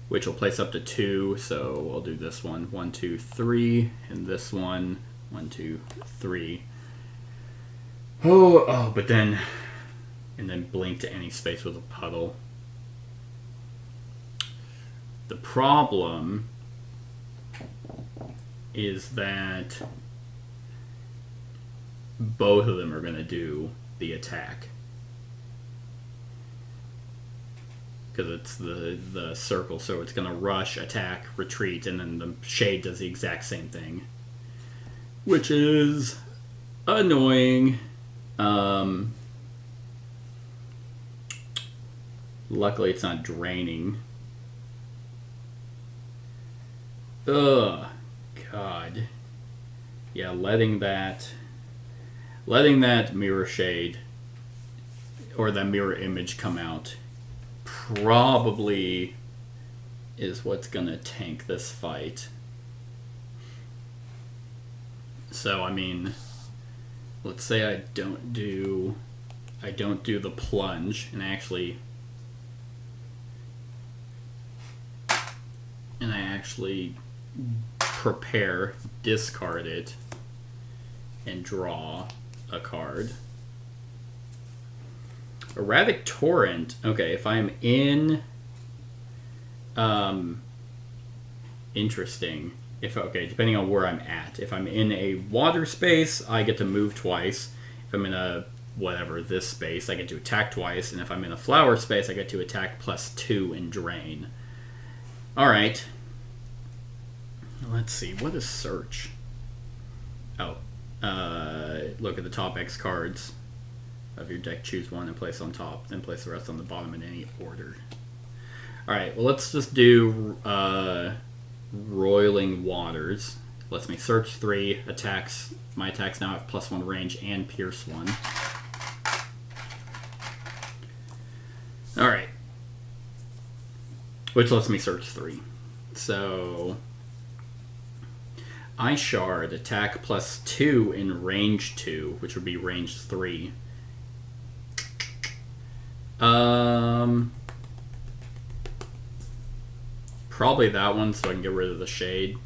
which will place up to 2, so I'll do this one, 1, 2, 3, and this one, 1, 2, 3. Oh, but then, and then blink to any space with a puddle. The problem is that both of them are going to do the attack. Because it's the circle, so it's going to rush, attack, retreat, and then the Shade does the exact same thing. Which is annoying. Luckily it's not draining. Ugh, God. Yeah, letting that mirror shade or that mirror image come out probably is what's gonna tank this fight. So I mean, let's say I don't do the plunge and I actually prepare, discard it, and draw a card. Erratic Torrent. Okay, if I'm in... interesting. Depending on where I'm at. If I'm in a water space, I get to move twice. If I'm in a, this space, I get to attack twice. And if I'm in a flower space, I get to attack +2 and drain. Alright. Let's see, what is search? Oh, look at the top X cards of your deck, choose one and place on top, then place the rest on the bottom in any order. Alright, well let's just do Roiling Waters. Lets me search 3, attacks. My attacks now have +1 range and pierce 1. Alright. Which lets me search 3. So I shard, attack +2 in range 2, which would be range 3. Probably that one, so I can get rid of the shade.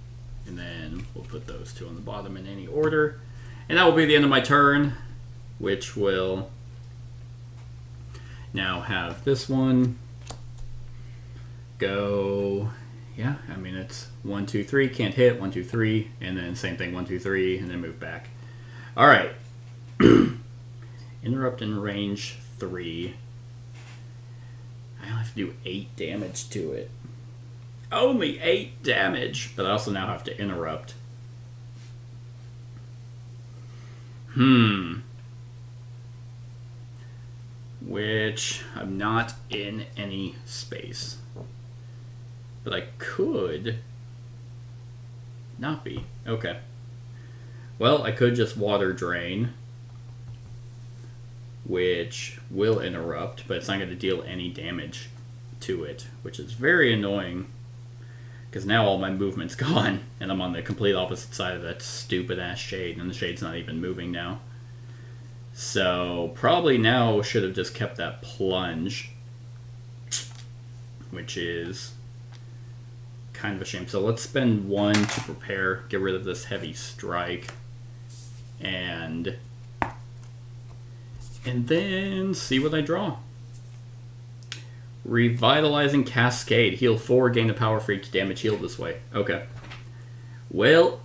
And then we'll put those 2 on the bottom in any order. And that will be the end of my turn, which will now have this one go. Yeah, I mean, it's 1, 2, 3, can't hit, 1, 2, 3, and then same thing, 1, 2, 3, and then move back. All right. Interrupt in range 3. I have to do 8 damage to it. Only 8 damage, but I also now have to interrupt. Which I'm not in any space. But I could not be. Okay. Well, I could just water drain, which will interrupt, but it's not going to deal any damage to it, which is very annoying. Because now all my movement's gone, and I'm on the complete opposite side of that stupid-ass shade, and the shade's not even moving now. So, probably now should have just kept that plunge, which is kind of a shame. So let's spend 1 to prepare, get rid of this heavy strike, and then see what I draw. Revitalizing Cascade. Heal 4, gain the power for each damage healed this way. Okay. Well,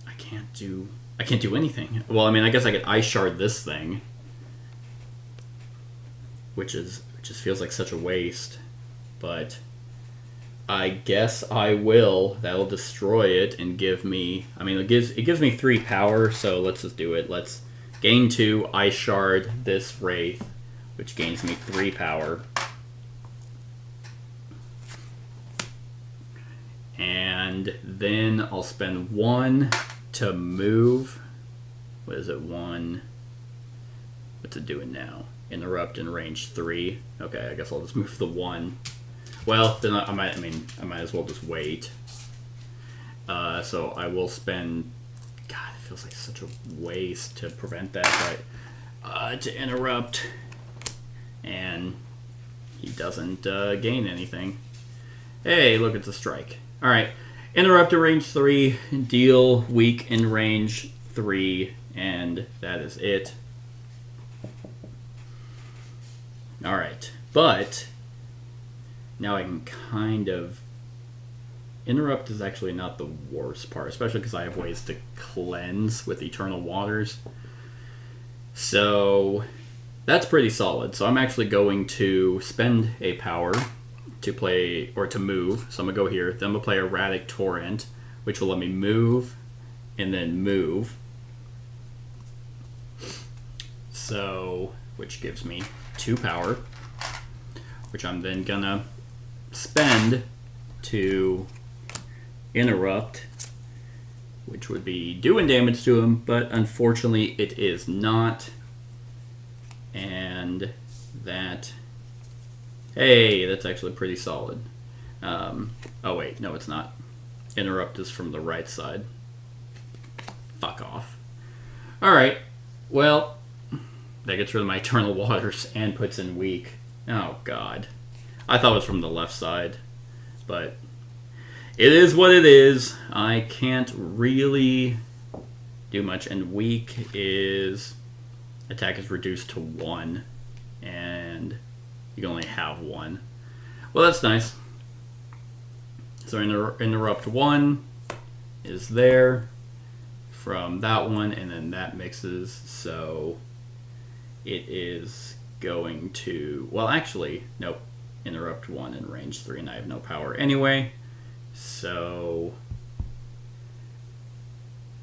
I can't do anything. Well, I mean, I guess I could Ice Shard this thing, which just feels like such a waste. But I guess I will. That'll destroy it and give me. I mean, it gives me 3 power. So let's just do it. Let's gain 2. Ice Shard this Wraith, which gains me 3 power. And then I'll spend 1 to move. What is it? 1. What's it doing now? Interrupt in range 3. Okay, I guess I'll just move the 1. Well, then I might as well just wait. So I will spend. God, it feels like such a waste to prevent that, but to interrupt. And he doesn't gain anything. Hey, look, it's a strike. Alright, interrupt in range 3, deal weak in range 3, and that is it. Alright, but now I can kind of. Interrupt is actually not the worst part, especially because I have ways to cleanse with Eternal Waters. So that's pretty solid. So I'm actually going to spend a power to play, or to move. So I'm going to go here. Then I'm going to play Erratic Torrent, which will let me move and then move. So, which gives me 2 power, which I'm then going to spend to interrupt, which would be doing damage to him, but unfortunately it is not. And that, hey, that's actually pretty solid. Oh wait, no it's not. Interrupt is from the right side. Fuck off. Alright, well, that gets rid of my Eternal Waters and puts in weak. Oh god. I thought it was from the left side, but it is what it is. I can't really do much, and weak is attack is reduced to 1, and you can only have 1. Well, that's nice. So interrupt 1 is there from that one, and then that mixes, so it is going to, well actually, nope, interrupt 1 in range 3, and I have no power anyway. So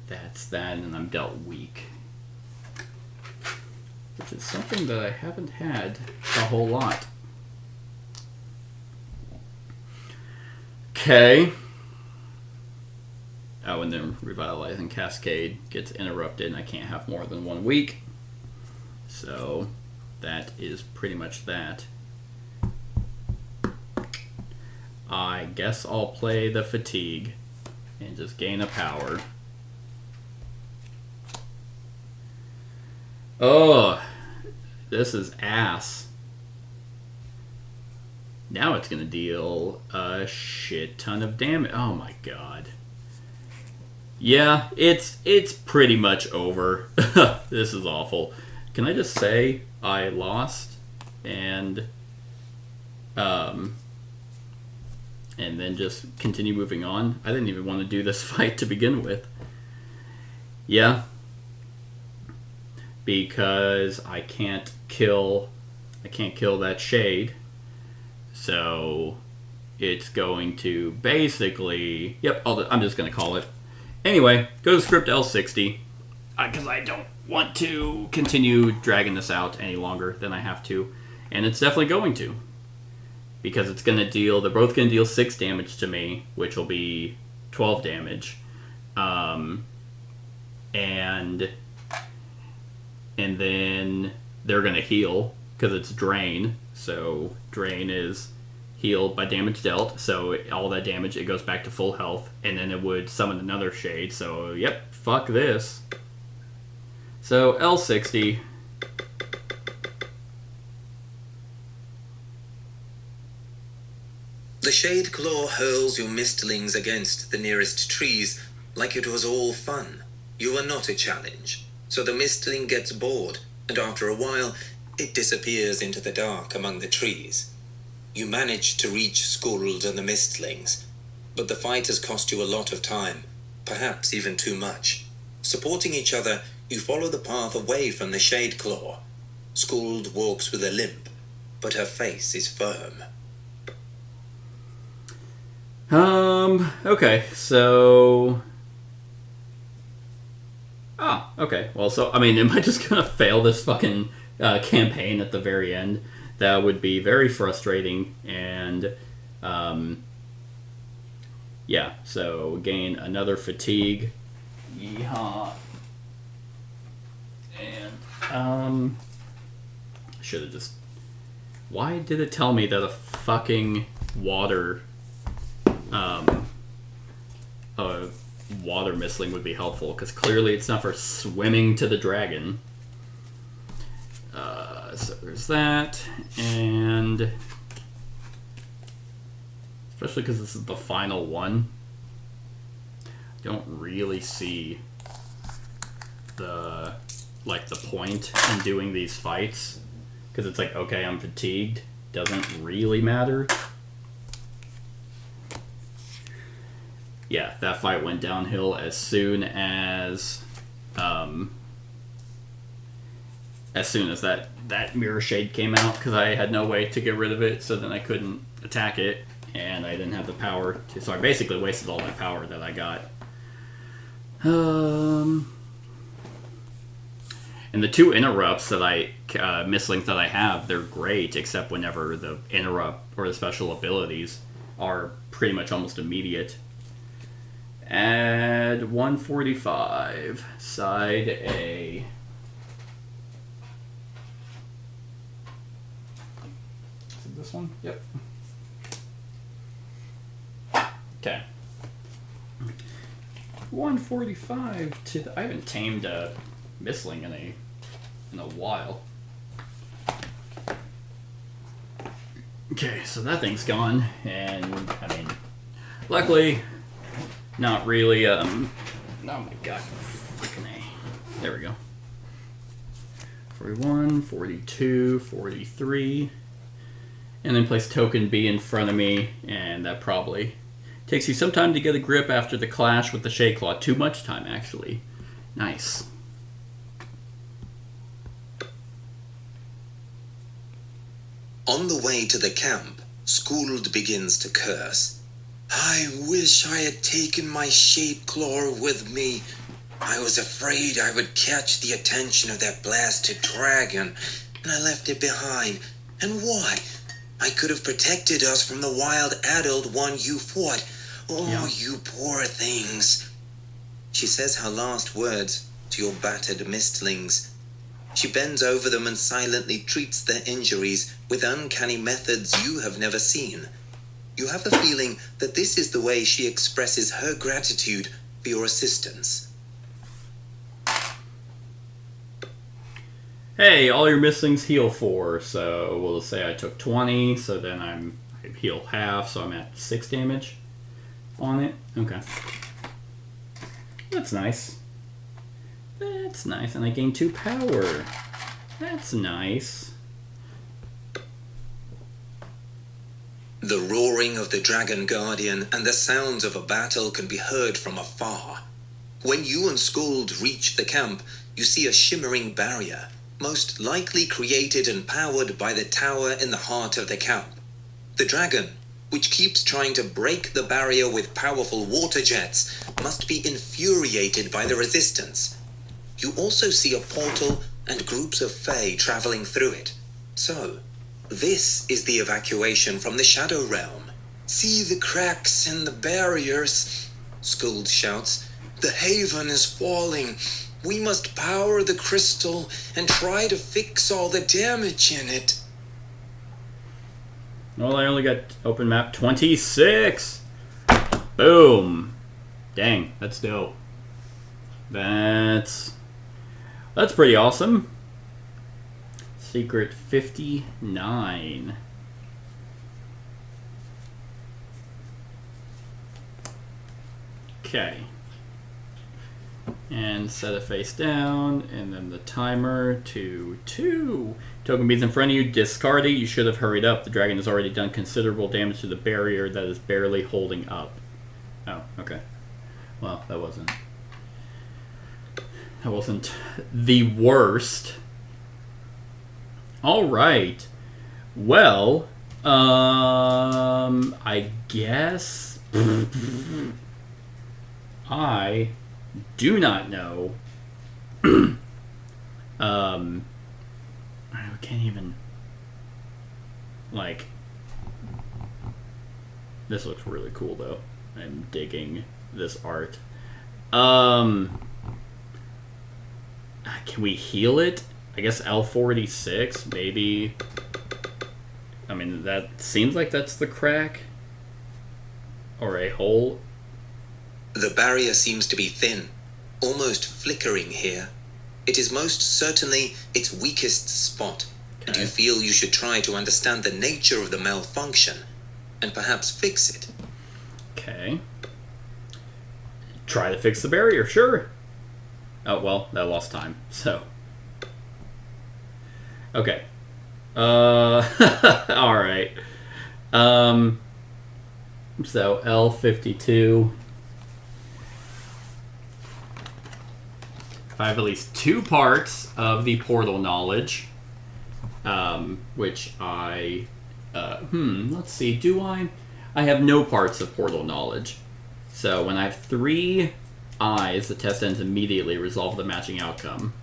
that's that, and I'm dealt weak. Which is something that I haven't had a whole lot. Okay. Oh, and then Revitalizing Cascade gets interrupted, and I can't have more than 1 week. So that is pretty much that. I guess I'll play the Fatigue and just gain a power. Oh, this is ass. Now it's going to deal a shit ton of damage. Oh my god. Yeah, it's pretty much over. This is awful. Can I just say I lost and then just continue moving on? I didn't even want to do this fight to begin with. Yeah. Because I can't kill that shade. So it's going to basically, yep, I'm just going to call it. Anyway, go to script L60, because I don't want to continue dragging this out any longer than I have to. And it's definitely going to. Because it's going to deal, they're both going to deal 6 damage to me, which will be 12 damage. And then they're going to heal, because it's Drain. So Drain is healed by damage dealt, so all that damage, it goes back to full health, and then it would summon another shade, so yep, fuck this. So L60. The Shade Claw hurls your Mystlings against the nearest trees like it was all fun. You are not a challenge, so the Mystling gets bored, and after a while, it disappears into the dark among the trees. You manage to reach Skuld and the Mystlings, but the fight has cost you a lot of time, perhaps even too much. Supporting each other, you follow the path away from the Shade Claw. Skuld walks with a limp, but her face is firm. Okay, so... Ah, okay. Well, so, I mean, am I just gonna fail this fucking campaign at the very end? That would be very frustrating, and, yeah, so gain another Fatigue. Yeehaw. And, should have just... Why did it tell me that a fucking water Mystling would be helpful? Because clearly it's not for swimming to the dragon. So there's that, and especially because this is the final one, I don't really see the point in doing these fights, because it's like, okay, I'm fatigued, doesn't really matter. Yeah, that fight went downhill as soon as that mirror shade came out, because I had no way to get rid of it, so then I couldn't attack it, and I didn't have the power to, so I basically wasted all that power that I got. And the 2 interrupts that Mystlings that I have, they're great, except whenever the interrupt or the special abilities are pretty much almost immediate. Add 145, side A. Is it this one? Yep. Okay. 145 to the... I haven't tamed a Mystling in a while. Okay, so that thing's gone, and I mean, luckily, not really. Oh my god, freaking A. There we go. 41, 42, 43, and then place token B in front of me, and that probably takes you some time to get a grip after the clash with the Shade Claw. Too much time, actually. Nice. On the way to the camp, Skuld begins to curse. I wish I had taken my shape claw with me. I was afraid I would catch the attention of that blasted dragon, and I left it behind. And what? I could have protected us from the wild adult one you fought. Oh, Yeah. you poor things. She says her last words to your battered Mystlings. She bends over them and silently treats their injuries with uncanny methods you have never seen. You have the feeling that this is the way she expresses her gratitude for your assistance. Hey, all your Mystlings heal 4, so we'll say I took 20, so then I heal half, so I'm at 6 damage on it. Okay. That's nice. That's nice, and I gain 2 power. That's nice. The roaring of the Dragon Guardian and the sounds of a battle can be heard from afar. When you and Skuld reach the camp, you see a shimmering barrier, most likely created and powered by the tower in the heart of the camp. The dragon, which keeps trying to break the barrier with powerful water jets, must be infuriated by the resistance. You also see a portal and groups of Fae traveling through it. So, this is the evacuation from the Shadow Realm. See the cracks in the barriers, Skuld shouts. The haven is falling. We must power the crystal and try to fix all the damage in it. Well, I only got open map 26. Boom. Dang, that's dope. That's pretty awesome. Secret 59. Okay. And set it face down, and then the timer to 2. Token beads in front of you, discard it. You should have hurried up. The dragon has already done considerable damage to the barrier that is barely holding up. Oh, okay. Well, that wasn't the worst. All right. Well, I guess I do not know. I can't even, like, this looks really cool though. I'm digging this art. Can we heal it? I guess L46, maybe. I mean, that seems like that's the crack. Or a hole. The barrier seems to be thin, almost flickering here. It is most certainly its weakest spot, and you feel you should try to understand the nature of the malfunction, and perhaps fix it. Okay. Try to fix the barrier, sure. Oh, well, that lost time, so. Okay. Alright. So, L52. I have at least 2 parts of the portal knowledge, which I, let's see, do I? I have no parts of portal knowledge. So when I have 3 eyes, the test ends immediately, resolve the matching outcome.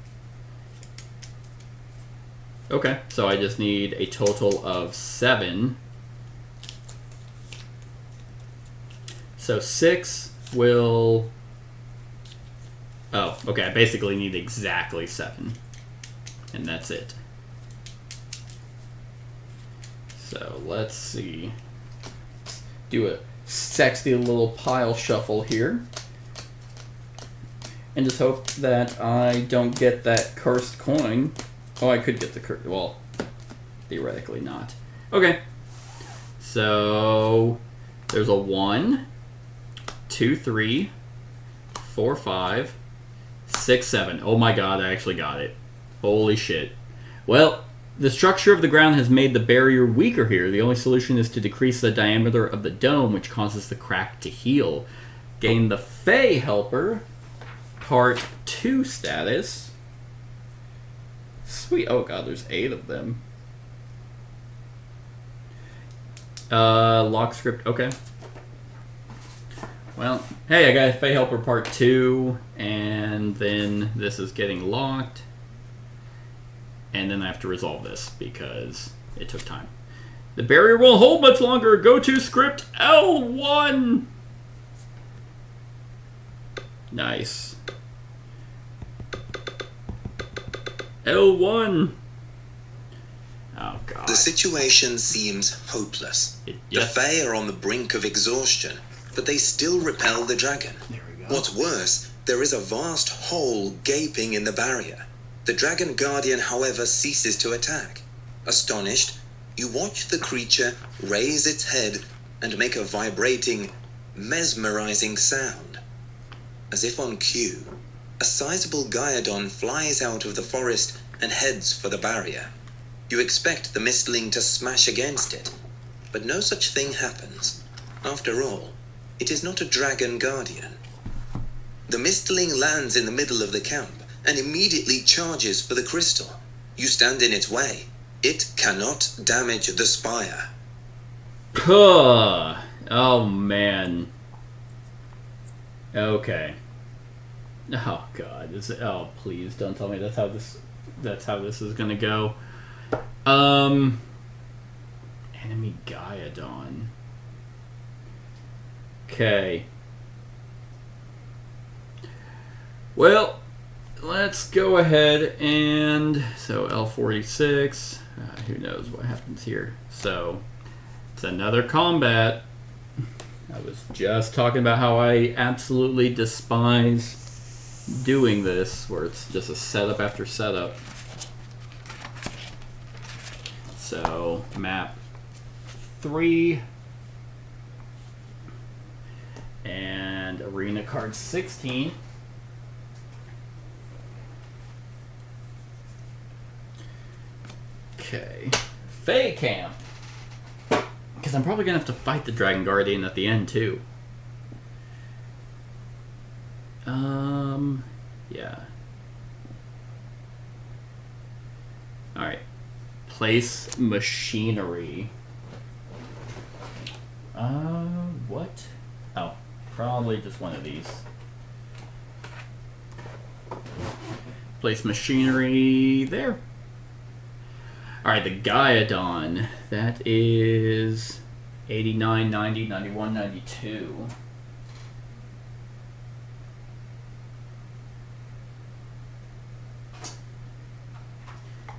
Okay, so I just need a total of 7. So 6 will... Oh, okay, I basically need exactly 7. And that's it. So, let's see. Do a sexy little pile shuffle here. And just hope that I don't get that cursed coin. Oh, I could get the cursed... Well, theoretically not. Okay. So, there's a 1, 2, 3, 4, 5... 6, 7. Oh my god, I actually got it. Holy shit. Well, the structure of the ground has made the barrier weaker here. The only solution is to decrease the diameter of the dome, which causes the crack to heal. Gain the Fey Helper, Part 2 status. Sweet. Oh god, there's 8 of them. Lock script, okay. well, hey, I got Fey Helper Part 2, and then this is getting locked. And then I have to resolve this because it took time. The barrier won't hold much longer. Go to script L1. Nice. L1. Oh, God. The situation seems hopeless. Yes. The Fae are on the brink of exhaustion, but they still repel the dragon. There we go. What's worse, there is a vast hole gaping in the barrier. The dragon guardian, however, ceases to attack. Astonished, you watch the creature raise its head and make a vibrating, mesmerizing sound. As if on cue, a sizable Gyadon flies out of the forest and heads for the barrier. You expect the Mystling to smash against it, but no such thing happens. After all, it is not a dragon guardian. The Mystling lands in the middle of the camp and immediately charges for the crystal. You stand in its way. It cannot damage the spire. Oh, man. Okay. Oh, God. Oh, please don't tell me that's how this is gonna go. Enemy Gyadon. Okay. Well, let's go ahead and... So, L46. Who knows what happens here. So, it's another combat. I was just talking about how I absolutely despise doing this, where it's just a setup after setup. So, map 3 and arena card 16. Okay, Fey Camp. Because I'm probably gonna have to fight the Dragon Guardian at the end too. Yeah. Alright. Place machinery. What? Oh, probably just one of these. Place machinery there. Alright, the Gyadon. That is 89, 90, 91, 92.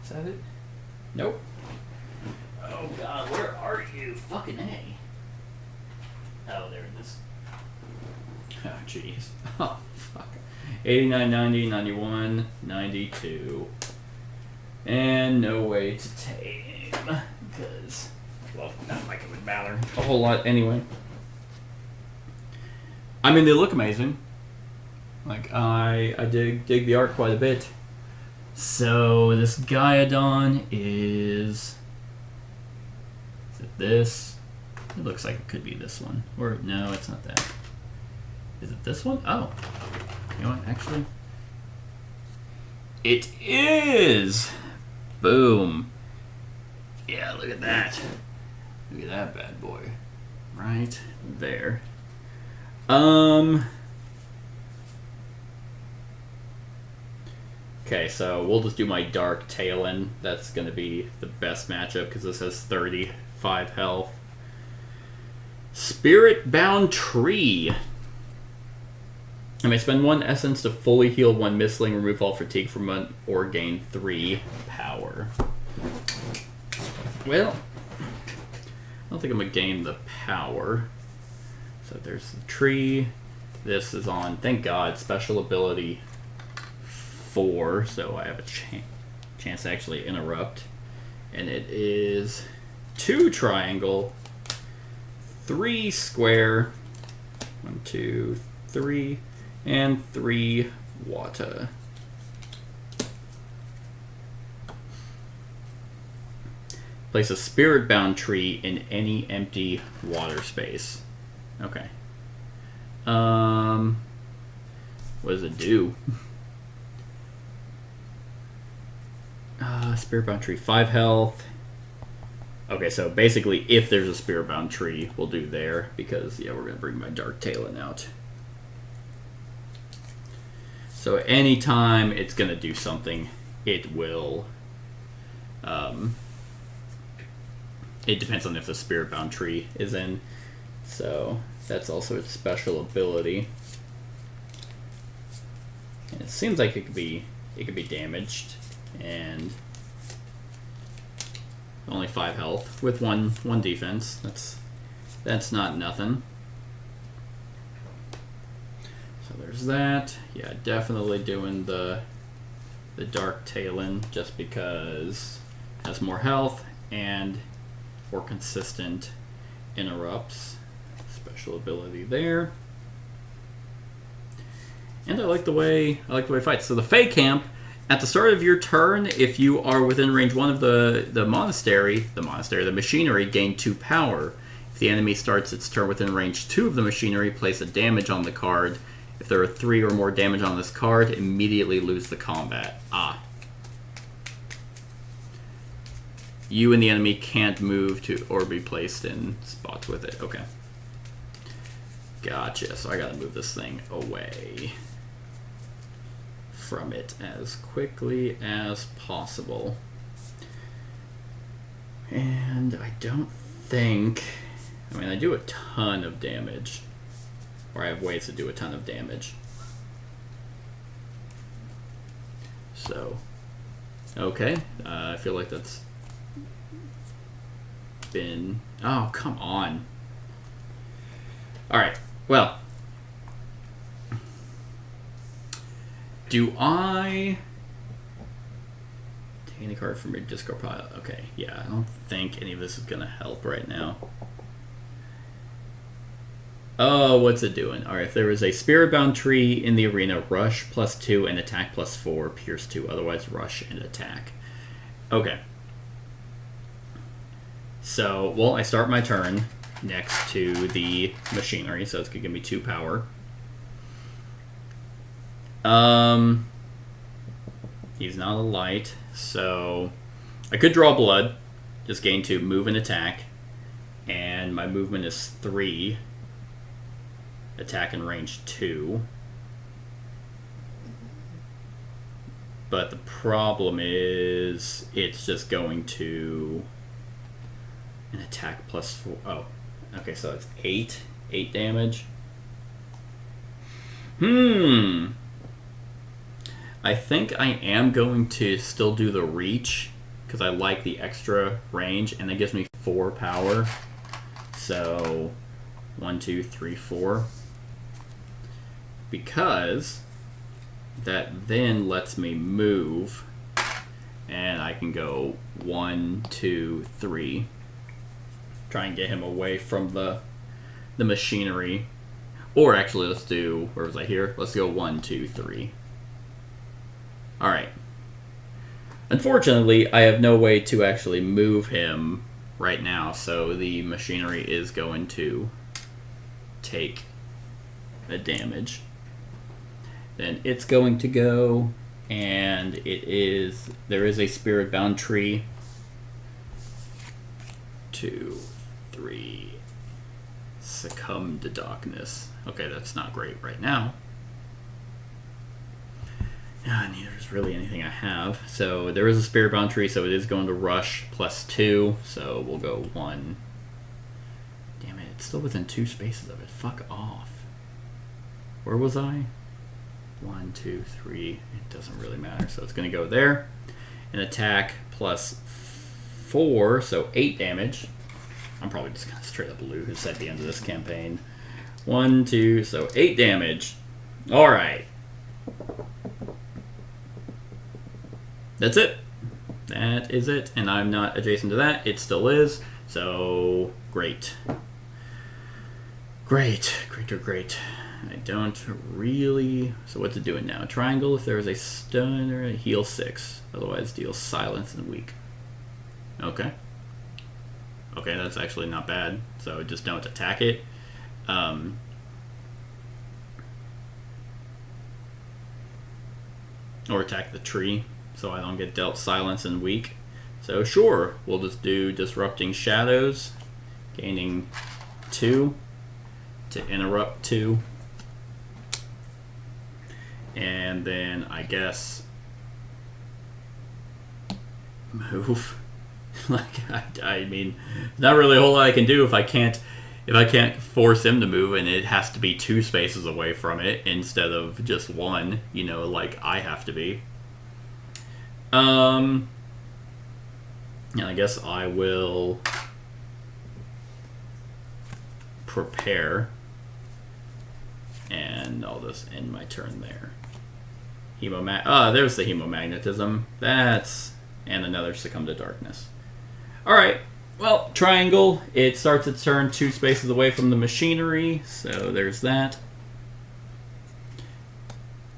Is that it? Nope. Oh God, where are you? Fucking A. Oh, there it is. Oh, jeez. Oh, fuck. 89, 90, 91, 92. And no way to tame. Because, well, not like it would matter a whole lot anyway. I mean, they look amazing. Like, I dig the art quite a bit. So, this Gyadon is it this? It looks like it could be this one. Or, no, it's not that. Is it this one? Oh. You know what, actually? It is! Boom. Yeah, look at that. Look at that bad boy. Right there. Okay, so we'll just do my Dark Talon. That's going to be the best matchup because this has 35 health. Spirit Bound Tree. I may spend 1 essence to fully heal 1 Mystling, remove all fatigue from 1, or gain 3 power. Well, I don't think I'm going to gain the power. So there's the tree. This is on, thank God, special ability 4, so I have a chance to actually interrupt. And it is 2 triangle, 3 square, 1, 2, 3, and 3 water. Place a spirit bound tree in any empty water space. Okay. What does it do? Spirit bound tree, 5 health. Okay, so basically, if there's a spirit-bound tree, we'll do there, because, yeah, we're going to bring my Dark Talon out. So anytime it's going to do something, it will... it depends on if the spirit-bound tree is in. So that's also its special ability. And it seems like it could be damaged, and only 5 health with one defense. That's not nothing. So there's that. Yeah, definitely doing the Dark Talon just because it has more health and more consistent interrupts. Special ability there. And I like the way it fights. So the Fey Camp, at the start of your turn, if you are within range 1 of the machinery, gain 2 power. If the enemy starts its turn within range 2 of the machinery, place a damage on the card. If there are 3 or more damage on this card, immediately lose the combat. You and the enemy can't move to or be placed in spots with it. Okay. Gotcha. So I gotta move this thing away from it as quickly as possible. And I don't think... I mean, I do a ton of damage. Or I have ways to do a ton of damage. So, okay. I feel like that's been... Oh, come on. Alright, well... Do I take any card from your discard pile? Okay, yeah, I don't think any of this is going to help right now. Oh, what's it doing? Alright, if there is a spirit-bound tree in the arena, rush +2 and attack +4, pierce 2, otherwise rush and attack. Okay. So, well, I start my turn next to the machinery, so it's going to give me 2 power. He's not a light, so I could draw blood, just gain 2, move and attack, and my movement is 3, attack and range 2. But the problem is it's just going to an attack +4. Oh, okay, so it's 8 damage. I think I am going to still do the reach because I like the extra range, and that gives me 4 power. So 1, 2, 3, 4. Because that then lets me move, and I can go 1, 2, 3. Try and get him away from the machinery. Or actually, let's do, where was I here? Let's go 1, 2, 3. Alright. Unfortunately, I have no way to actually move him right now, so the machinery is going to take a damage. Then it's going to go, and there is a spirit-bound tree. 2, 3, succumb to darkness. Okay, that's not great right now. Neither is really anything I have. So there is a spirit-bound tree, so it is going to rush +2. So we'll go 1. Damn it, it's still within 2 spaces of it. Fuck off. Where was I? 1, 2, 3. It doesn't really matter. So it's going to go there. An attack +4, so 8 damage. I'm probably just going to straight up lose at the end of this campaign. 1, 2, so 8 damage. Alright. That's it. That is it. And I'm not adjacent to that. It still is. So, great. Great. Great. I don't really... So what's it doing now? Triangle, if there is a stun or a heal 6. Otherwise, deal silence and weak. Okay. Okay, that's actually not bad. So just don't attack it. Or attack the tree, so I don't get dealt silence and weak. So sure, we'll just do Disrupting Shadows, gaining 2 to interrupt 2. And then I guess move. Like I mean, not really a whole lot I can do if I can't force him to move, and it has to be 2 spaces away from it instead of just 1. You know, like I have to be. And I guess I will prepare, and I'll just end my turn there. There's the hemomagnetism. And another Succumb to Darkness. Alright, well, Triangle, it starts its turn 2 spaces away from the machinery, so there's that.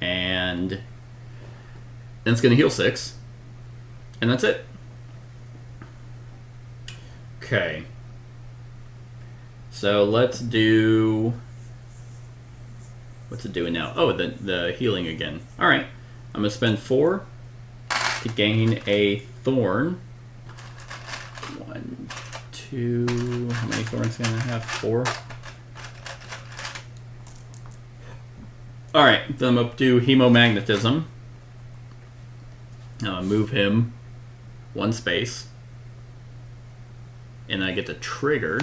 And then it's going to heal 6. And that's it. Okay. So let's do... What's it doing now? Oh, the healing again. Alright. I'm going to spend 4 to gain a Thorn. 1, 2... How many Thorns can I have? 4? Alright, then I'm going to do Hemomagnetism. Move him 1 space. And I get to trigger.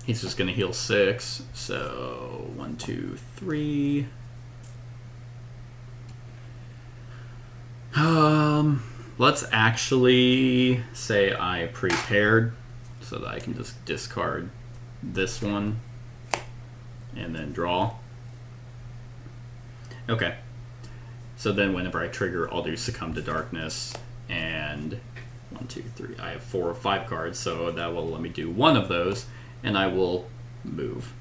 He's just going to heal 6. So 1, 2, 3. Let's actually say I prepared so that I can just discard this one and then draw. Okay. So then whenever I trigger, I'll do Succumb to Darkness, and 1, 2, 3. I have 4 or 5 cards, so that will let me do 1 of those, and I will move.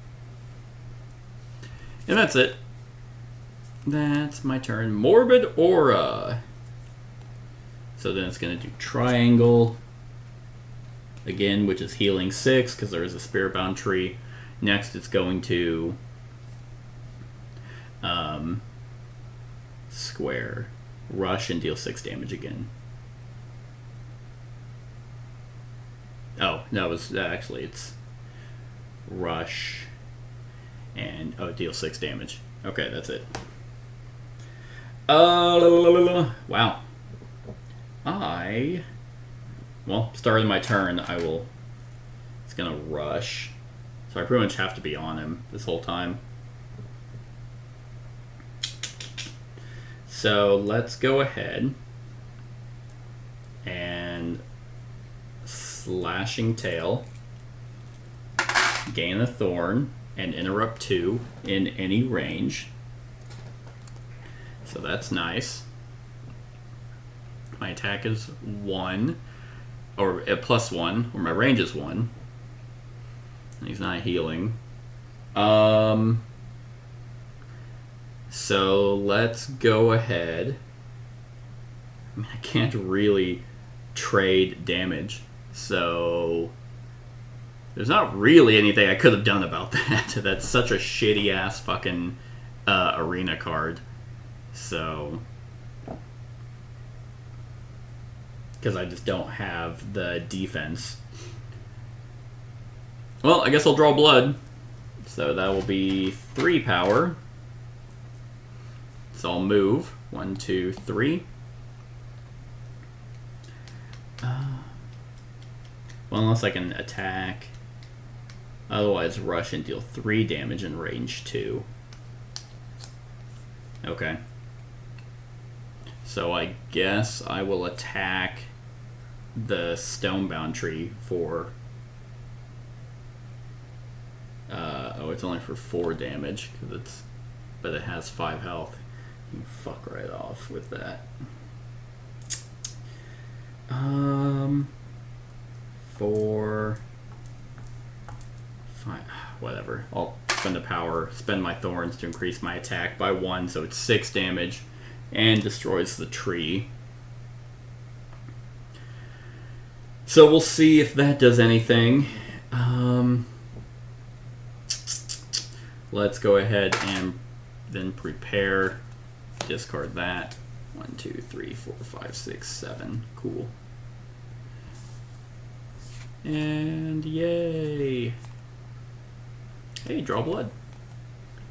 And that's it. That's my turn. Morbid Aura. So then it's going to do Triangle again, which is healing 6 because there is a Spiritbound tree. Next, it's going to square, rush, and deal 6 damage again. Oh, no, it's rush and deal 6 damage. Okay, that's it. Wow. Starting my turn, it's gonna rush. So I pretty much have to be on him this whole time. So let's go ahead and Slashing Tail, gain a Thorn, and interrupt 2 in any range. So that's nice. My attack is 1, or +1, or my range is 1. And he's not healing. So let's go ahead. I mean, I can't really trade damage, so there's not really anything I could have done about that. That's such a shitty ass fucking arena card. So, because I just don't have the defense. Well, I guess I'll draw blood. So that will be 3 power. So I'll move 1, 2, 3. Well, unless I can attack. Otherwise, rush and deal 3 damage in range 2. Okay. So I guess I will attack the Stonebound tree for... it's only for 4 damage, but it has 5 health. You can fuck right off with that. 4, 5, whatever. I'll spend a power, spend my thorns to increase my attack by 1, so it's 6 damage, and destroys the tree. So we'll see if that does anything. Let's go ahead and then prepare discard that. 1, 2, 3, 4, 5, 6, 7. Cool. And yay! Hey, draw blood.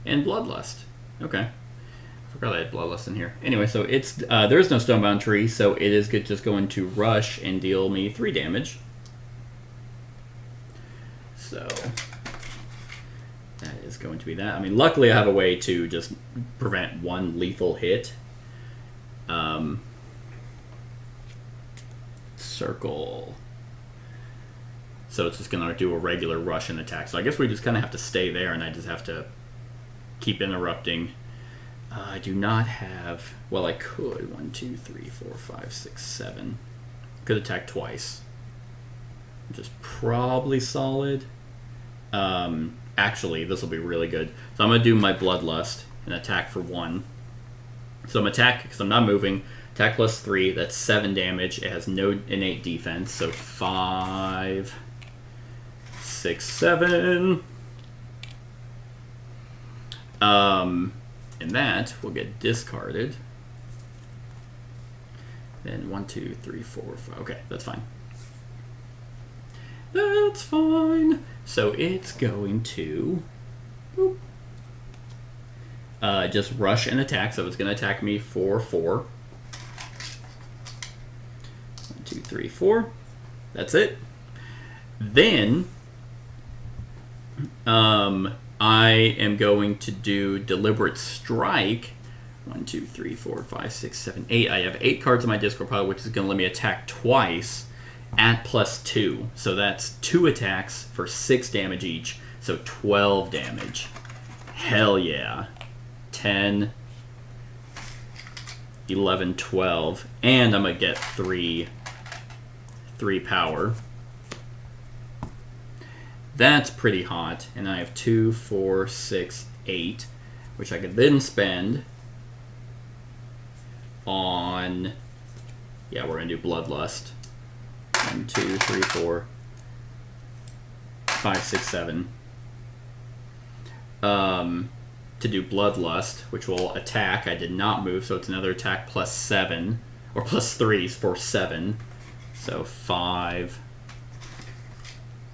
And bloodlust. Okay. I forgot I had bloodlust in here. Anyway, so it's there's no stonebound tree, so it is just going to rush and deal me 3 damage. So that is going to be that. I mean, luckily I have a way to just prevent 1 lethal hit. Circle. So it's just going to do a regular rush and attack. So I guess we just kind of have to stay there, and I just have to keep interrupting. I do not have... Well, I could. 1, 2, 3, 4, 5, 6, 7. Could attack twice. Which is probably solid. Actually, this will be really good. So I'm going to do my Bloodlust and attack for 1. So I'm attack, because I'm not moving. Attack plus 3, that's 7 damage. It has no innate defense, so 5, 6, 7. And that will get discarded. Then 1, 2, 3, 4, 5. Okay, that's fine. That's fine. So it's going to boop, just rush and attack. So it's going to attack me for 4. 1, 2, 3, 4. That's it. Then I am going to do Deliberate Strike. 1, 2, 3, 4, 5, 6, 7, 8. I have 8 cards in my discard pile, which is going to let me attack twice at +2. So that's 2 attacks for 6 damage each. So 12 damage. Hell yeah. 10, 11, 12. And I'm going to get 3 power. That's pretty hot. And I have 2, 4, 6, 8, which I could then spend on... Yeah, we're going to do Bloodlust. 1, 2, 3, 4, 5, 6, 7. To do Bloodlust, which will attack. I did not move, so it's another attack plus 7, or plus 3 for 7. So 5,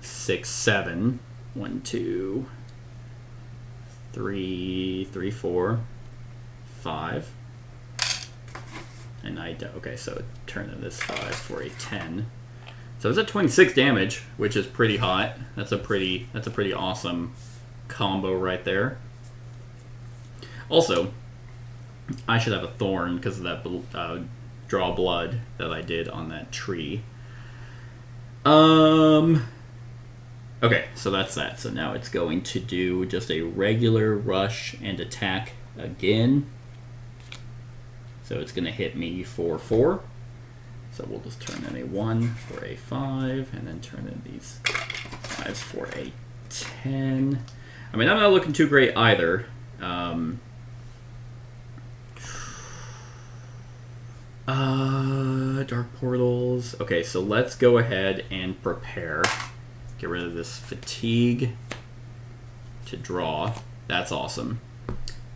6, 7. 1, 2, 3, 4, 5. And I do. Okay, so turn in this 5 for a 10. So it's at 26 damage, which is pretty hot. That's a pretty awesome combo right there. Also, I should have a thorn because of that draw blood that I did on that tree. Okay, so that's that. So now it's going to do just a regular rush and attack again. So it's going to hit me for 4. So we'll just turn in a 1 for a 5, and then turn in these 5s for a 10. I mean, I'm not looking too great either. Dark portals. Okay, so let's go ahead and prepare. Get rid of this fatigue to draw. That's awesome.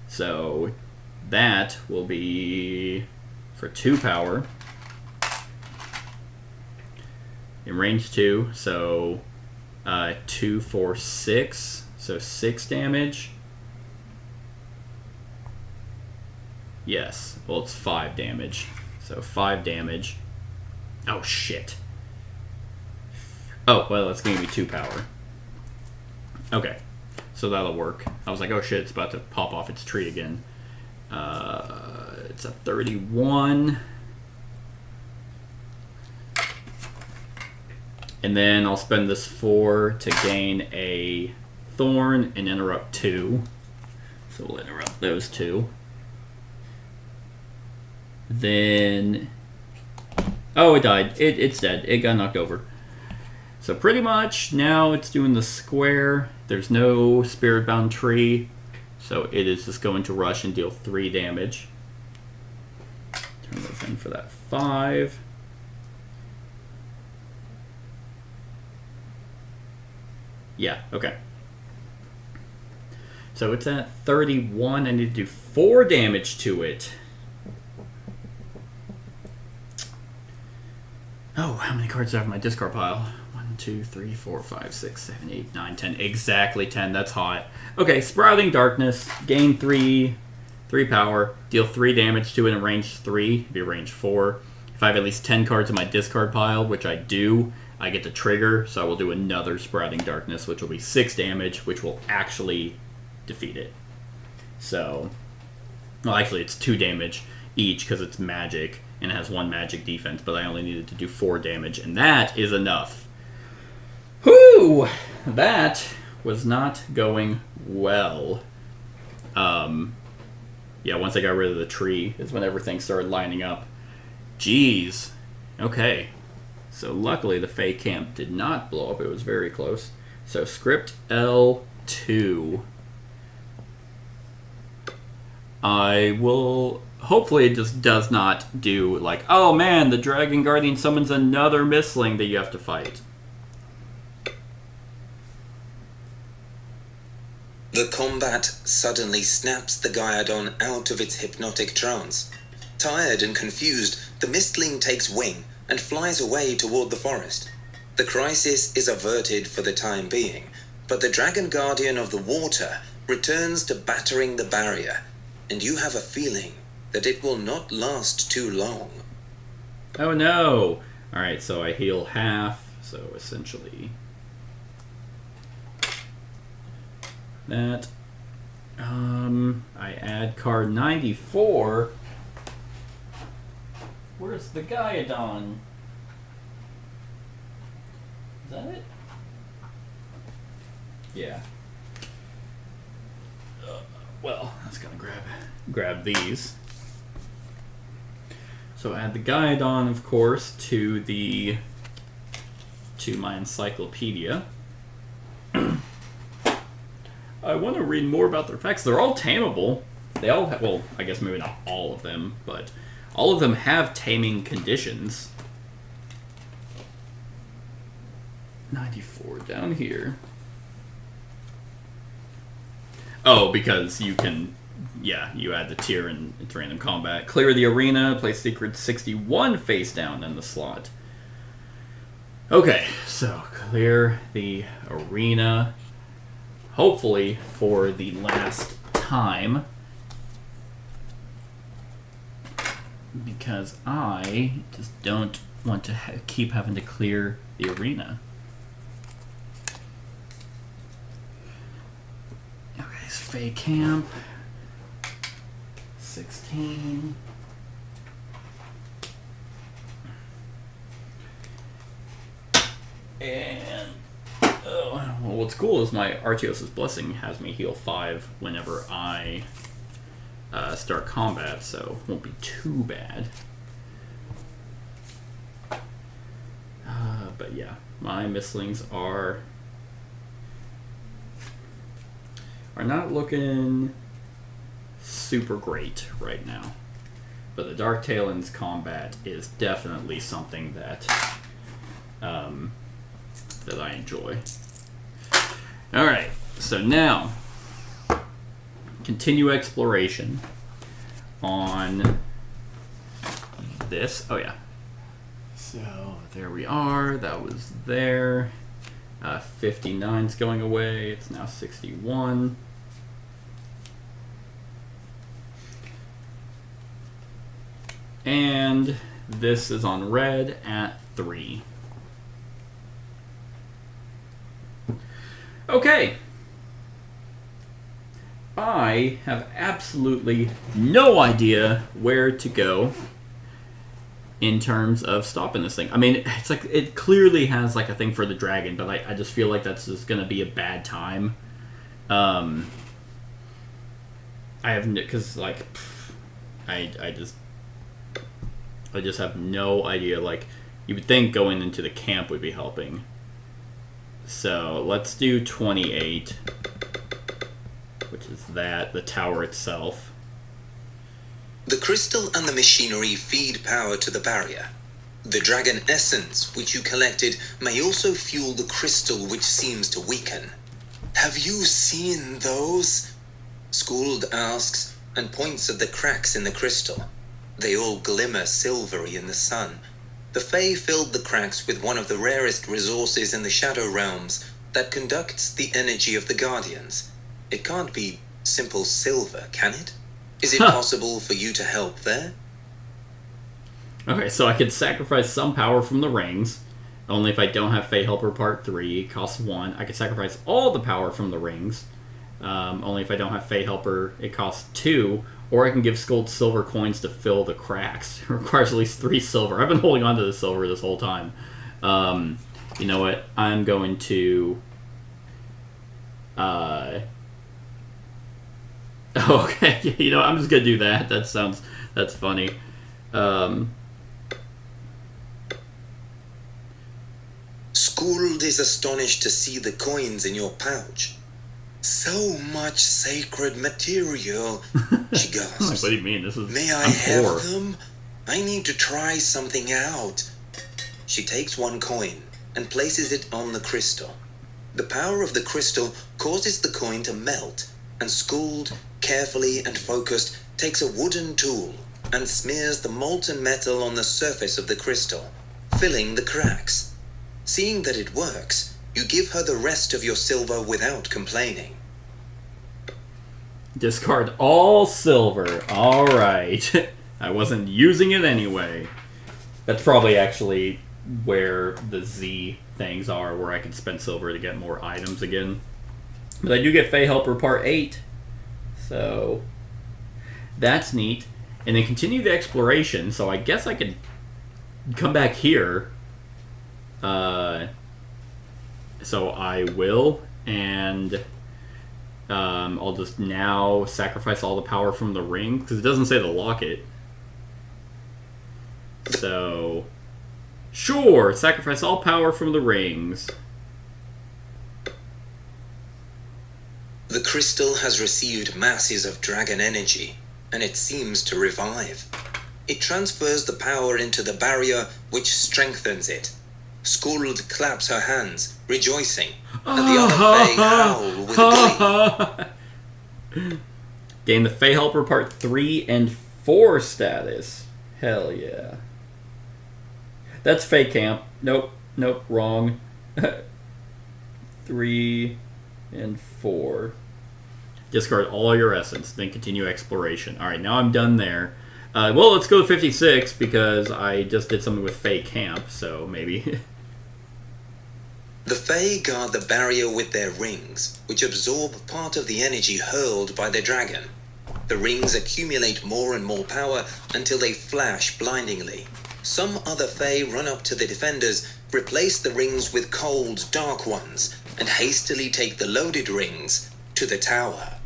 So that will be for 2 power. In range 2, so 2, 4, 6. So 6 damage. Yes, well, it's 5 damage. So 5 damage. Oh, shit. Oh, well, it's going to be 2 power. Okay, so that'll work. I was like, oh shit, it's about to pop off its tree again. It's a 31. And then I'll spend this 4 to gain a thorn and interrupt 2. So we'll interrupt those 2. Then... Oh, it died. It's dead. It got knocked over. So pretty much now it's doing the square. There's no spirit-bound tree. So it is just going to rush and deal 3 damage. Turn those in for that 5. Yeah, okay. So it's at 31. I need to do 4 damage to it. Oh, how many cards do I have in my discard pile? 1, 2, 3, 4, 5, 6, 7, 8, 9, 10. Exactly 10. That's hot. Okay, Sprouting Darkness. Gain 3 power. Deal 3 damage to it in range 3. Be range 4. If I have at least 10 cards in my discard pile, which I do, I get to trigger. So I will do another Sprouting Darkness, which will be 6 damage, which will actually defeat it. So, well, actually, it's 2 damage each because it's magic and it has 1 magic defense, but I only needed to do 4 damage, and that is enough. Whew! That was not going well. Yeah, once I got rid of the tree is when everything started lining up. Jeez. Okay. So luckily the Fey Camp did not blow up. It was very close. So script L2. I will... Hopefully it just does not do like, oh man, the Dragon Guardian summons another Mystling that you have to fight. The combat suddenly snaps the Gyadon out of its hypnotic trance. Tired and confused, the Mystling takes wing and flies away toward the forest. The crisis is averted for the time being, but the Dragon Guardian of the Water returns to battering the barrier, and you have a feeling that it will not last too long. Oh no! Alright, so I heal half, so essentially... that. I add card 94. Where's the Gyadon? Is that it? Yeah. Well, I was gonna grab these. So add the Gyadon, of course, to my encyclopedia. I want to read more about their effects. They're all tameable. They all have, well, I guess maybe not all of them, but all of them have taming conditions. 94 down here. Oh, because you can, yeah, you add the tier and it's random combat. Clear the arena, place Secret 61 face down in the slot. Okay, so clear the arena. Hopefully for the last time, because I just don't want to keep having to clear the arena. Okay, so Fey Camp 16. And well, what's cool is my Artios' Blessing has me heal 5 whenever I start combat, so it won't be too bad. But yeah, my Mystlings are not looking super great right now. But the Dark Talon's combat is definitely something that that I enjoy. Alright, so now continue exploration on this. Oh yeah. So there we are. That was there. 59's going away. It's now 61. And this is on red at 3. Okay. I have absolutely no idea where to go in terms of stopping this thing. I mean, it's like it clearly has like a thing for the dragon, but I just feel like that's just going to be a bad time. I have because like I just have no idea. Like you would think going into the camp would be helping. So let's do 28, which is the tower itself. The crystal and the machinery feed power to the barrier. The dragon essence which you collected may also fuel the crystal which seems to weaken. Have you seen those? Skuld asks and points at the cracks in the crystal. They all glimmer silvery in the sun. The Fae filled the cracks with one of the rarest resources in the Shadow Realms that conducts the energy of the Guardians. It can't be simple silver, can it? Is it possible for you to help there? Okay, so I could sacrifice some power from the rings. Only if I don't have Fae Helper Part 3. It costs 1. I could sacrifice all the power from the rings. Only if I don't have Fae Helper, it costs 2. Or I can give Skulled silver coins to fill the cracks. It requires at least 3 silver. I've been holding on to the silver this whole time. You know what? I'm going to... okay, you know, I'm just going to do that. That's funny. Skuld is astonished to see the coins in your pouch. So much sacred material, she gasps. What do you mean? This is... May I have them? I need to try something out. She takes one coin and places it on the crystal. The power of the crystal causes the coin to melt, and Skuld, carefully and focused, takes a wooden tool and smears the molten metal on the surface of the crystal, filling the cracks. Seeing that it works, you give her the rest of your silver without complaining. Discard all silver. Alright. I wasn't using it anyway. That's probably actually where the Z things are, where I can spend silver to get more items again. But I do get Fae Helper Part 8. So, that's neat. And then continue the exploration, so I guess I could come back here. So I will, and I'll just now sacrifice all the power from the ring, because it doesn't say to lock it. So, sure, sacrifice all power from the rings. The crystal has received masses of dragon energy, and it seems to revive. It transfers the power into the barrier, which strengthens it. Skuld claps her hands, rejoicing, and the other Fae howl with glee. Gain the Fae Helper Part 3 and 4 status. Hell yeah. That's Fae Camp. Nope, wrong. 3 and 4. Discard all your essence, then continue exploration. Alright, now I'm done there. Well, let's go to 56, because I just did something with Fae Camp, so maybe... The Fae guard the barrier with their rings, which absorb part of the energy hurled by the dragon. The rings accumulate more and more power until they flash blindingly. Some other Fae run up to the defenders, replace the rings with cold, dark ones, and hastily take the loaded rings to the tower.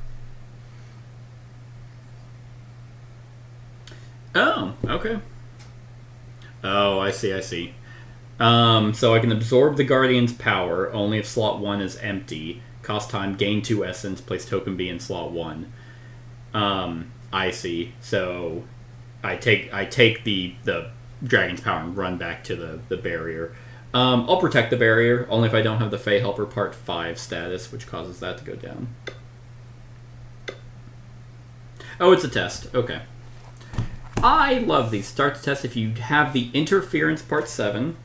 Oh, okay. Oh, I see. So I can absorb the Guardian's power only if slot 1 is empty. Cost time, gain 2 essence, place token B in slot 1. I see. So I take the dragon's power and run back to the barrier. I'll protect the barrier only if I don't have the Fae Helper Part 5 status, which causes that to go down. Oh, it's a test. Okay. I love these. Start the test if you have the Interference Part 7.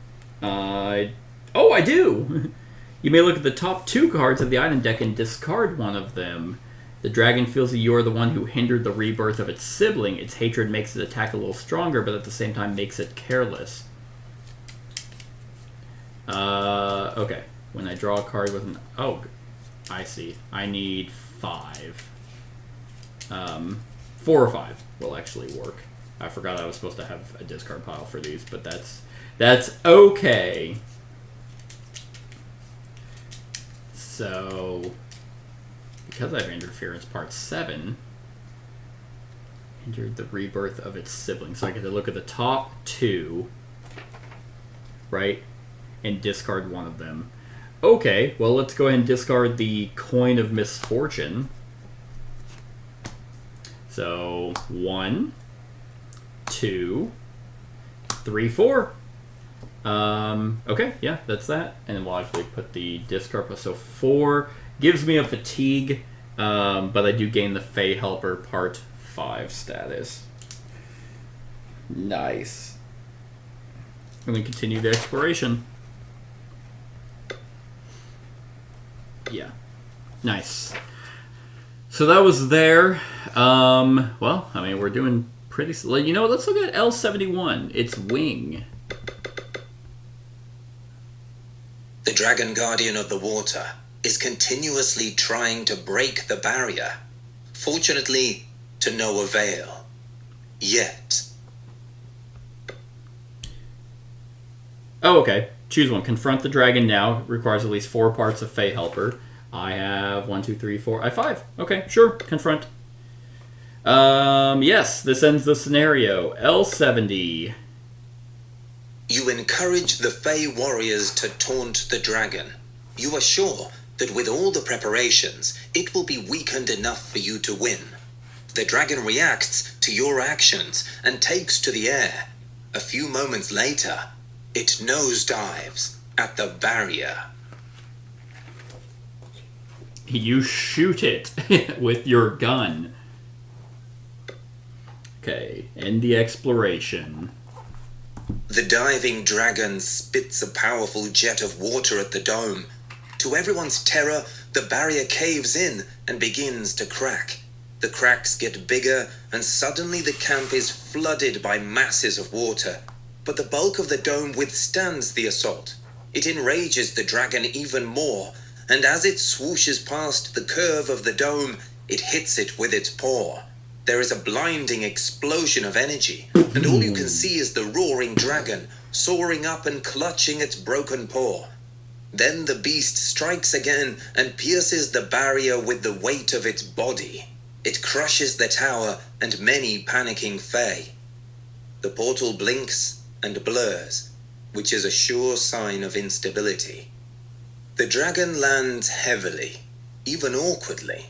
Oh, I do! You may look at the top 2 cards of the item deck and discard one of them. The dragon feels that you are the one who hindered the rebirth of its sibling. Its hatred makes its attack a little stronger, but at the same time makes it careless. Okay. When I draw a card with an... Oh, I see. I need 5. 4 or 5 will actually work. I forgot I was supposed to have a discard pile for these, but that's okay. So, because I have Interference Part 7, hindered the rebirth of its sibling. So I get to look at the top 2, right, and discard one of them. Okay, well, let's go ahead and discard the Coin of Misfortune. So, 1, 2, 3, 4. Okay, yeah, that's that. And then we'll actually put the discard. So 4 gives me a fatigue, but I do gain the Fae Helper Part 5 status. Nice. And then continue the exploration. Yeah. Nice. So that was there. Well, I mean, we're doing pretty... You know, let's look at L71. Its wing. The Dragon Guardian of the Water is continuously trying to break the barrier. Fortunately, to no avail. Yet. Oh, okay. Choose one. Confront the dragon now. Requires at least 4 parts of Fey Helper. I have 1, 2, 3, 4. I have 5. Okay, sure. Confront. Yes, this ends the scenario. L70. You encourage the Fey warriors to taunt the dragon. You are sure that with all the preparations, it will be weakened enough for you to win. The dragon reacts to your actions and takes to the air. A few moments later, it nosedives at the barrier. You shoot it with your gun. Okay, end the exploration. The diving dragon spits a powerful jet of water at the dome. To everyone's terror, the barrier caves in and begins to crack. The cracks get bigger, and suddenly the camp is flooded by masses of water. But the bulk of the dome withstands the assault. It enrages the dragon even more, and as it swooshes past the curve of the dome, it hits it with its paw. There is a blinding explosion of energy, and all you can see is the roaring dragon, soaring up and clutching its broken paw. Then the beast strikes again and pierces the barrier with the weight of its body. It crushes the tower and many panicking Fey. The portal blinks and blurs, which is a sure sign of instability. The dragon lands heavily, even awkwardly.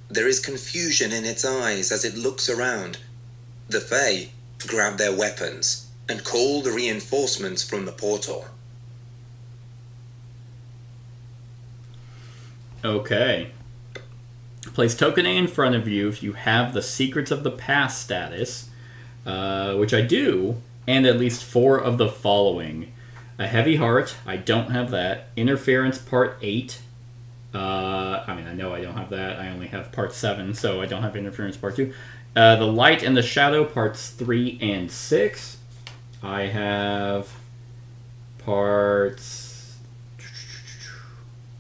There is confusion in its eyes as it looks around. The Fey grab their weapons and call the reinforcements from the portal. Okay. Place token A in front of you if you have the Secrets of the Past status, which I do, and at least 4 of the following. A Heavy Heart, I don't have that. Interference Part 8. I mean, I know I don't have that. I only have Part 7, so I don't have Interference Part 2. The Light and the Shadow, Parts 3 and 6. I have Parts...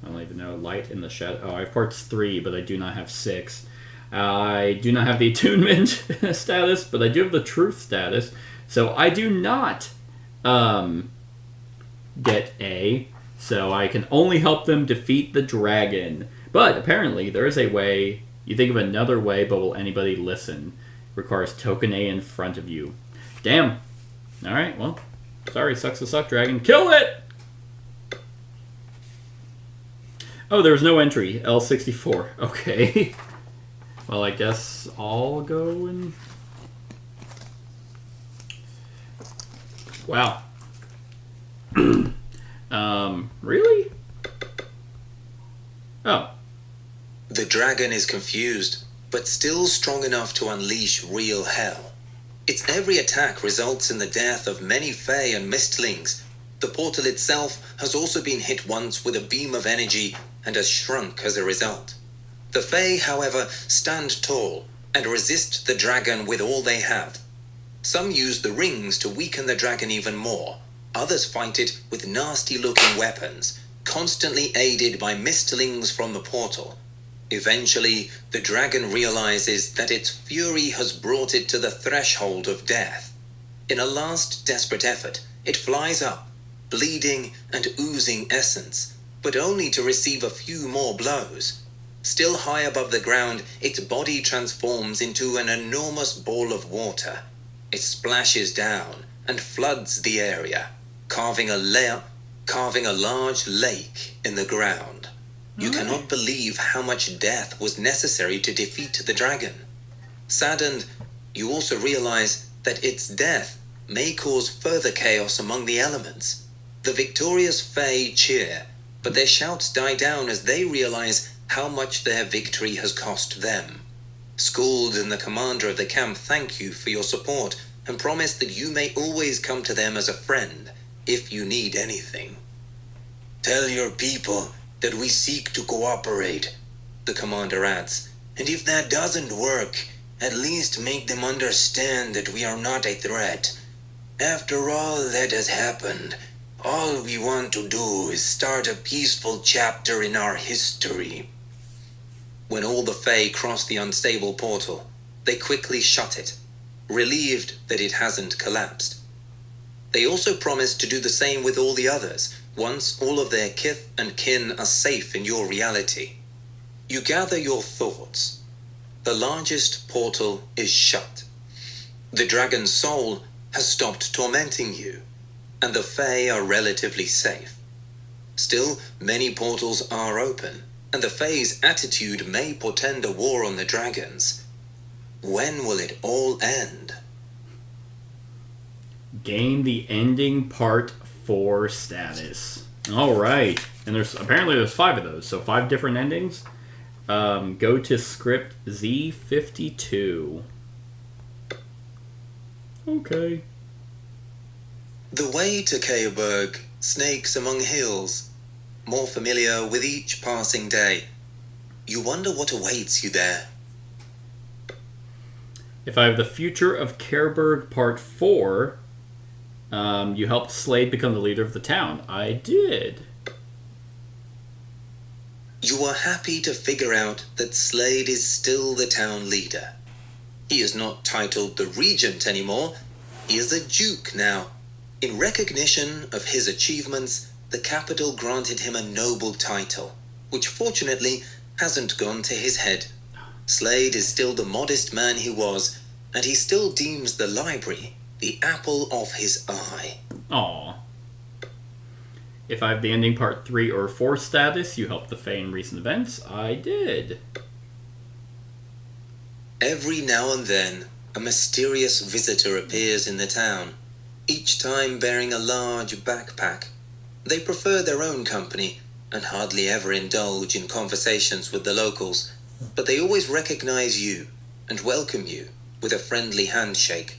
I don't even know. Light and the Shadow. Oh, I have Parts 3, but I do not have 6. I do not have the Attunement status, but I do have the Truth status. So I do not get A. So I can only help them defeat the dragon. But apparently there is a way. You think of another way, but will anybody listen? Requires token A in front of you. Damn. Alright, well. Sorry, sucks to suck, dragon. Kill it! Oh, there's no entry. L64. Okay. Well, I guess I'll go and... Wow. Really? Oh. The dragon is confused, but still strong enough to unleash real hell. Its every attack results in the death of many Fey and Mystlings. The portal itself has also been hit once with a beam of energy and has shrunk as a result. The Fey, however, stand tall and resist the dragon with all they have. Some use the rings to weaken the dragon even more. Others fight it with nasty-looking weapons, constantly aided by Mystlings from the portal. Eventually, the dragon realizes that its fury has brought it to the threshold of death. In a last desperate effort, it flies up, bleeding and oozing essence, but only to receive a few more blows. Still high above the ground, its body transforms into an enormous ball of water. It splashes down and floods the area, carving a large lake in the ground. You cannot believe how much death was necessary to defeat the dragon. Saddened, you also realize that its death may cause further chaos among the elements. The victorious Fey cheer, but their shouts die down as they realize how much their victory has cost them. Skuld and the commander of the camp thank you for your support and promise that you may always come to them as a friend. if you need anything. Tell your people that we seek to cooperate, the commander adds, and if that doesn't work, at least make them understand that we are not a threat. After all that has happened, all we want to do is start a peaceful chapter in our history. When all the Fae cross the unstable portal, they quickly shut it, relieved that it hasn't collapsed. They also promise to do the same with all the others, once all of their kith and kin are safe in your reality. You gather your thoughts. The largest portal is shut. The dragon's soul has stopped tormenting you, and the Fae are relatively safe. Still, many portals are open, and the Fae's attitude may portend a war on the dragons. When will it all end? Gain the ending part 4 status. Alright. And there's 5 of those, so 5 different endings. Go to script Z52. Okay. The way to Keoburg snakes among hills, more familiar with each passing day. You wonder what awaits you there. If I have the future of Careburg Part 4, you helped Slade become the leader of the town. I did. You are happy to figure out that Slade is still the town leader. He is not titled the Regent anymore. He is a Duke now. In recognition of his achievements, the capital granted him a noble title, which fortunately hasn't gone to his head. Slade is still the modest man he was, and he still deems the library the apple of his eye. Aww. If I have the ending part 3 or 4 status, you helped the Fae in recent events. I did. Every now and then, a mysterious visitor appears in the town, each time bearing a large backpack. They prefer their own company and hardly ever indulge in conversations with the locals, but they always recognize you and welcome you with a friendly handshake.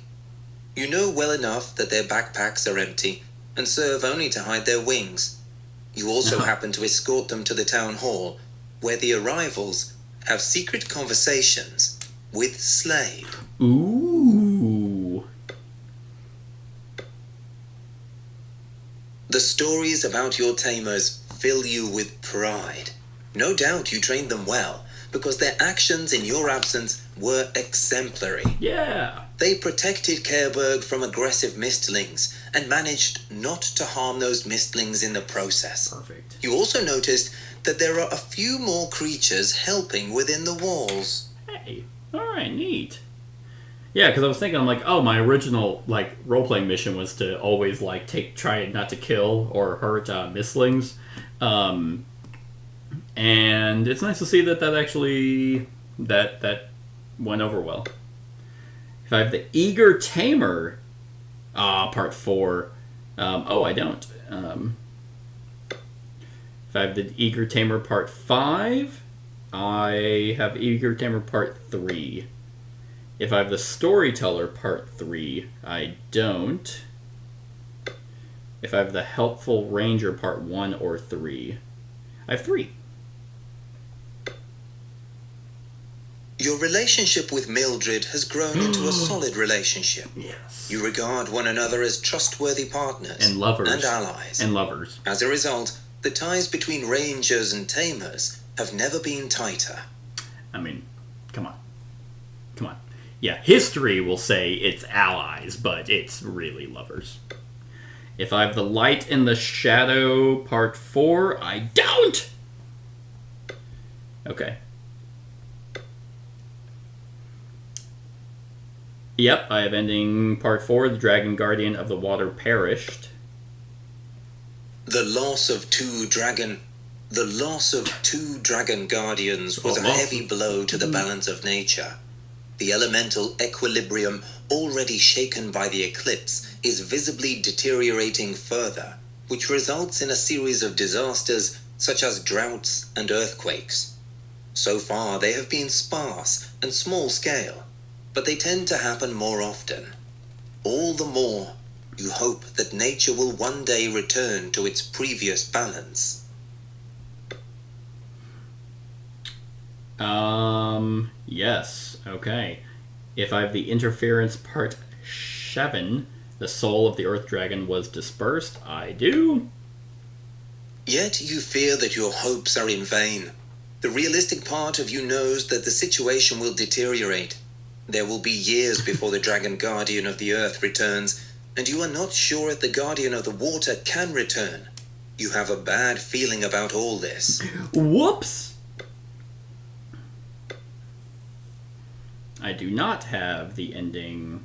You know well enough that their backpacks are empty and serve only to hide their wings. You also happen to escort them to the town hall, where the arrivals have secret conversations with Slade. Ooh. The stories about your tamers fill you with pride. No doubt you trained them well, because their actions in your absence were exemplary. Yeah. They protected Careburg from aggressive Mystlings and managed not to harm those Mystlings in the process. Perfect. You also noticed that there are a few more creatures helping within the walls. Hey. Alright, neat. Yeah, because I was thinking, I'm like, oh, my original, role-playing mission was to always, try not to kill or hurt Mystlings. And it's nice to see that actually, that went over well. If I have the Eager Tamer, part 4, I don't. If I have the Eager Tamer part 5, I have Eager Tamer part 3. If I have the Storyteller part 3, I don't. If I have the Helpful Ranger part 1 or 3, I have 3. Your relationship with Mildred has grown into a solid relationship. Yes. You regard one another as trustworthy partners And lovers. and allies. And lovers. As a result, the ties between rangers and tamers have never been tighter. I mean, come on. Come on. Yeah, history will say it's allies, but it's really lovers. If I have the Light and the Shadow part 4, I don't! Okay. Yep, I have ending part 4, the Dragon Guardian of the Water perished. The loss of two dragon guardians was a heavy blow to the balance of nature. The elemental equilibrium, already shaken by the eclipse, is visibly deteriorating further, which results in a series of disasters such as droughts and earthquakes. So far, they have been sparse and small scale, but they tend to happen more often. All the more, You hope that nature will one day return to its previous balance. Yes, okay. If I have the interference part 7, the soul of the Earth Dragon was dispersed, I do. Yet you fear that your hopes are in vain. The realistic part of you knows that the situation will deteriorate. There will be years before the Dragon Guardian of the Earth returns, and you are not sure if the Guardian of the Water can return. You have a bad feeling about all this. Whoops! I do not have the ending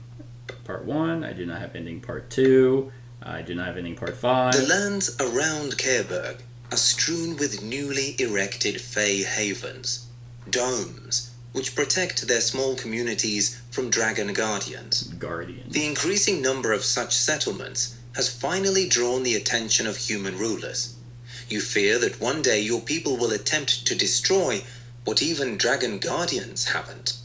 part 1. I do not have ending part 2. I do not have ending part 5. The lands around Cairburg are strewn with newly erected Fey havens, domes, which protect their small communities from dragon guardians. The increasing number of such settlements has finally drawn the attention of human rulers. You fear that one day your people will attempt to destroy what even dragon guardians haven't.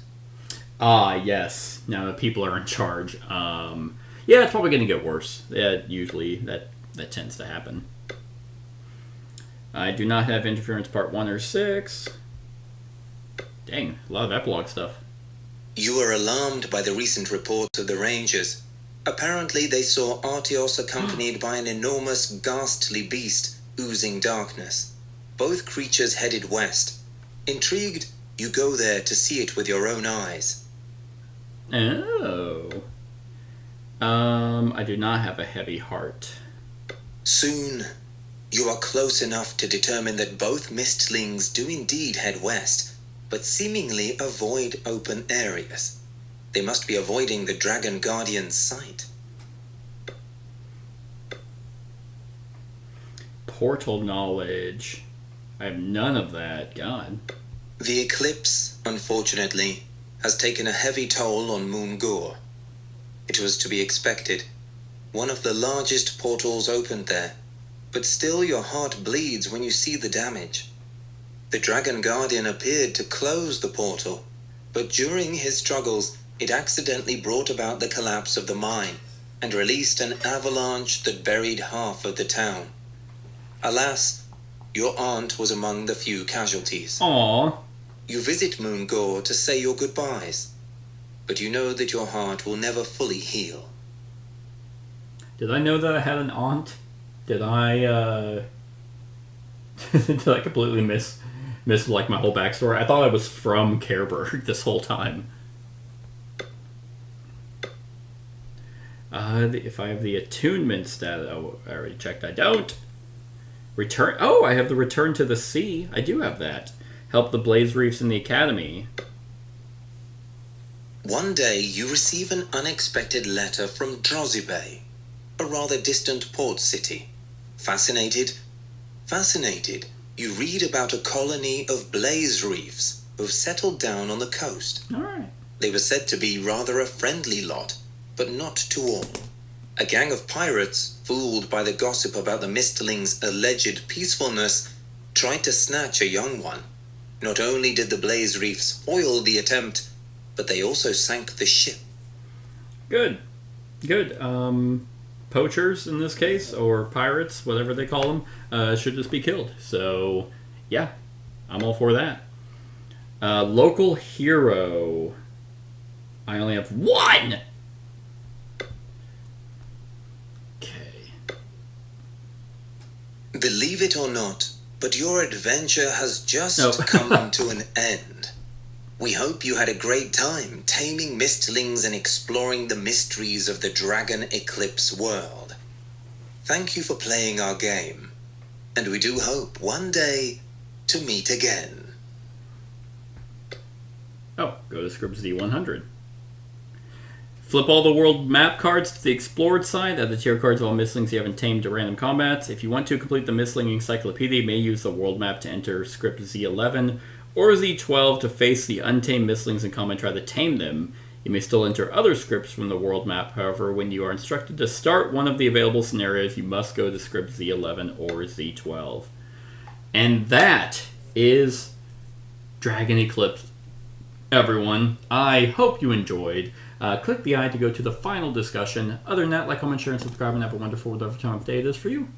Ah, yes. Now the people are in charge. Yeah, it's probably going to get worse. Usually that tends to happen. I do not have interference part 1 or 6. Dang, a lot of epilogue stuff. You are alarmed by the recent reports of the Rangers. Apparently they saw Artios accompanied by an enormous, ghastly beast oozing darkness. Both creatures headed west. Intrigued, you go there to see it with your own eyes. Oh. I do not have a heavy heart. Soon, you are close enough to determine that both Mystlings do indeed head west, but seemingly avoid open areas. They must be avoiding the Dragon Guardian's sight. Portal knowledge. I have none of that. God. The Eclipse, unfortunately, has taken a heavy toll on Moongor. It was to be expected. One of the largest portals opened there, but still your heart bleeds when you see the damage. The Dragon Guardian appeared to close the portal, but during his struggles, it accidentally brought about the collapse of the mine and released an avalanche that buried half of the town. Alas, your aunt was among the few casualties. Aww. You visit Moongor to say your goodbyes, but you know that your heart will never fully heal. Did I know that I had an aunt? Did I, did I completely miss like my whole backstory? I thought I was from Cairburg this whole time. If I have the attunement status, oh, I already checked. I don't. Return. Oh, I have the return to the sea. I do have that. Help the blaze reefs in the academy. One day you receive an unexpected letter from Drozibay, a rather distant port city. Fascinated, you read about a colony of blaze reefs who've settled down on the coast. All right. They were said to be rather a friendly lot, but not to all. A gang of pirates, fooled by the gossip about the Mystlings' alleged peacefulness, tried to snatch a young one. Not only did the blaze reefs foil the attempt, but they also sank the ship. Good. Poachers, in this case, or pirates, whatever they call them, should just be killed. So, yeah, I'm all for that. Local hero. I only have one! Okay. Believe it or not, but your adventure has just come to an end. We hope you had a great time taming Mystlings and exploring the mysteries of the Dragon Eclipse world. Thank you for playing our game, and we do hope one day to meet again. Oh, go to Scripts D100. Flip all the world map cards to the explored side. Add the tier cards of all Mystlings you haven't tamed to random combats. If you want to complete the Mystling Encyclopedia, you may use the world map to enter script Z11 or Z12 to face the untamed Mystlings in combat and try to tame them. You may still enter other scripts from the world map, however, when you are instructed to start one of the available scenarios, you must go to script Z11 or Z12. And that is Dragon Eclipse, everyone. I hope you enjoyed. Click the I to go to the final discussion. Other than that, like, comment, share, and subscribe, and have a wonderful whatever time of day it is for you.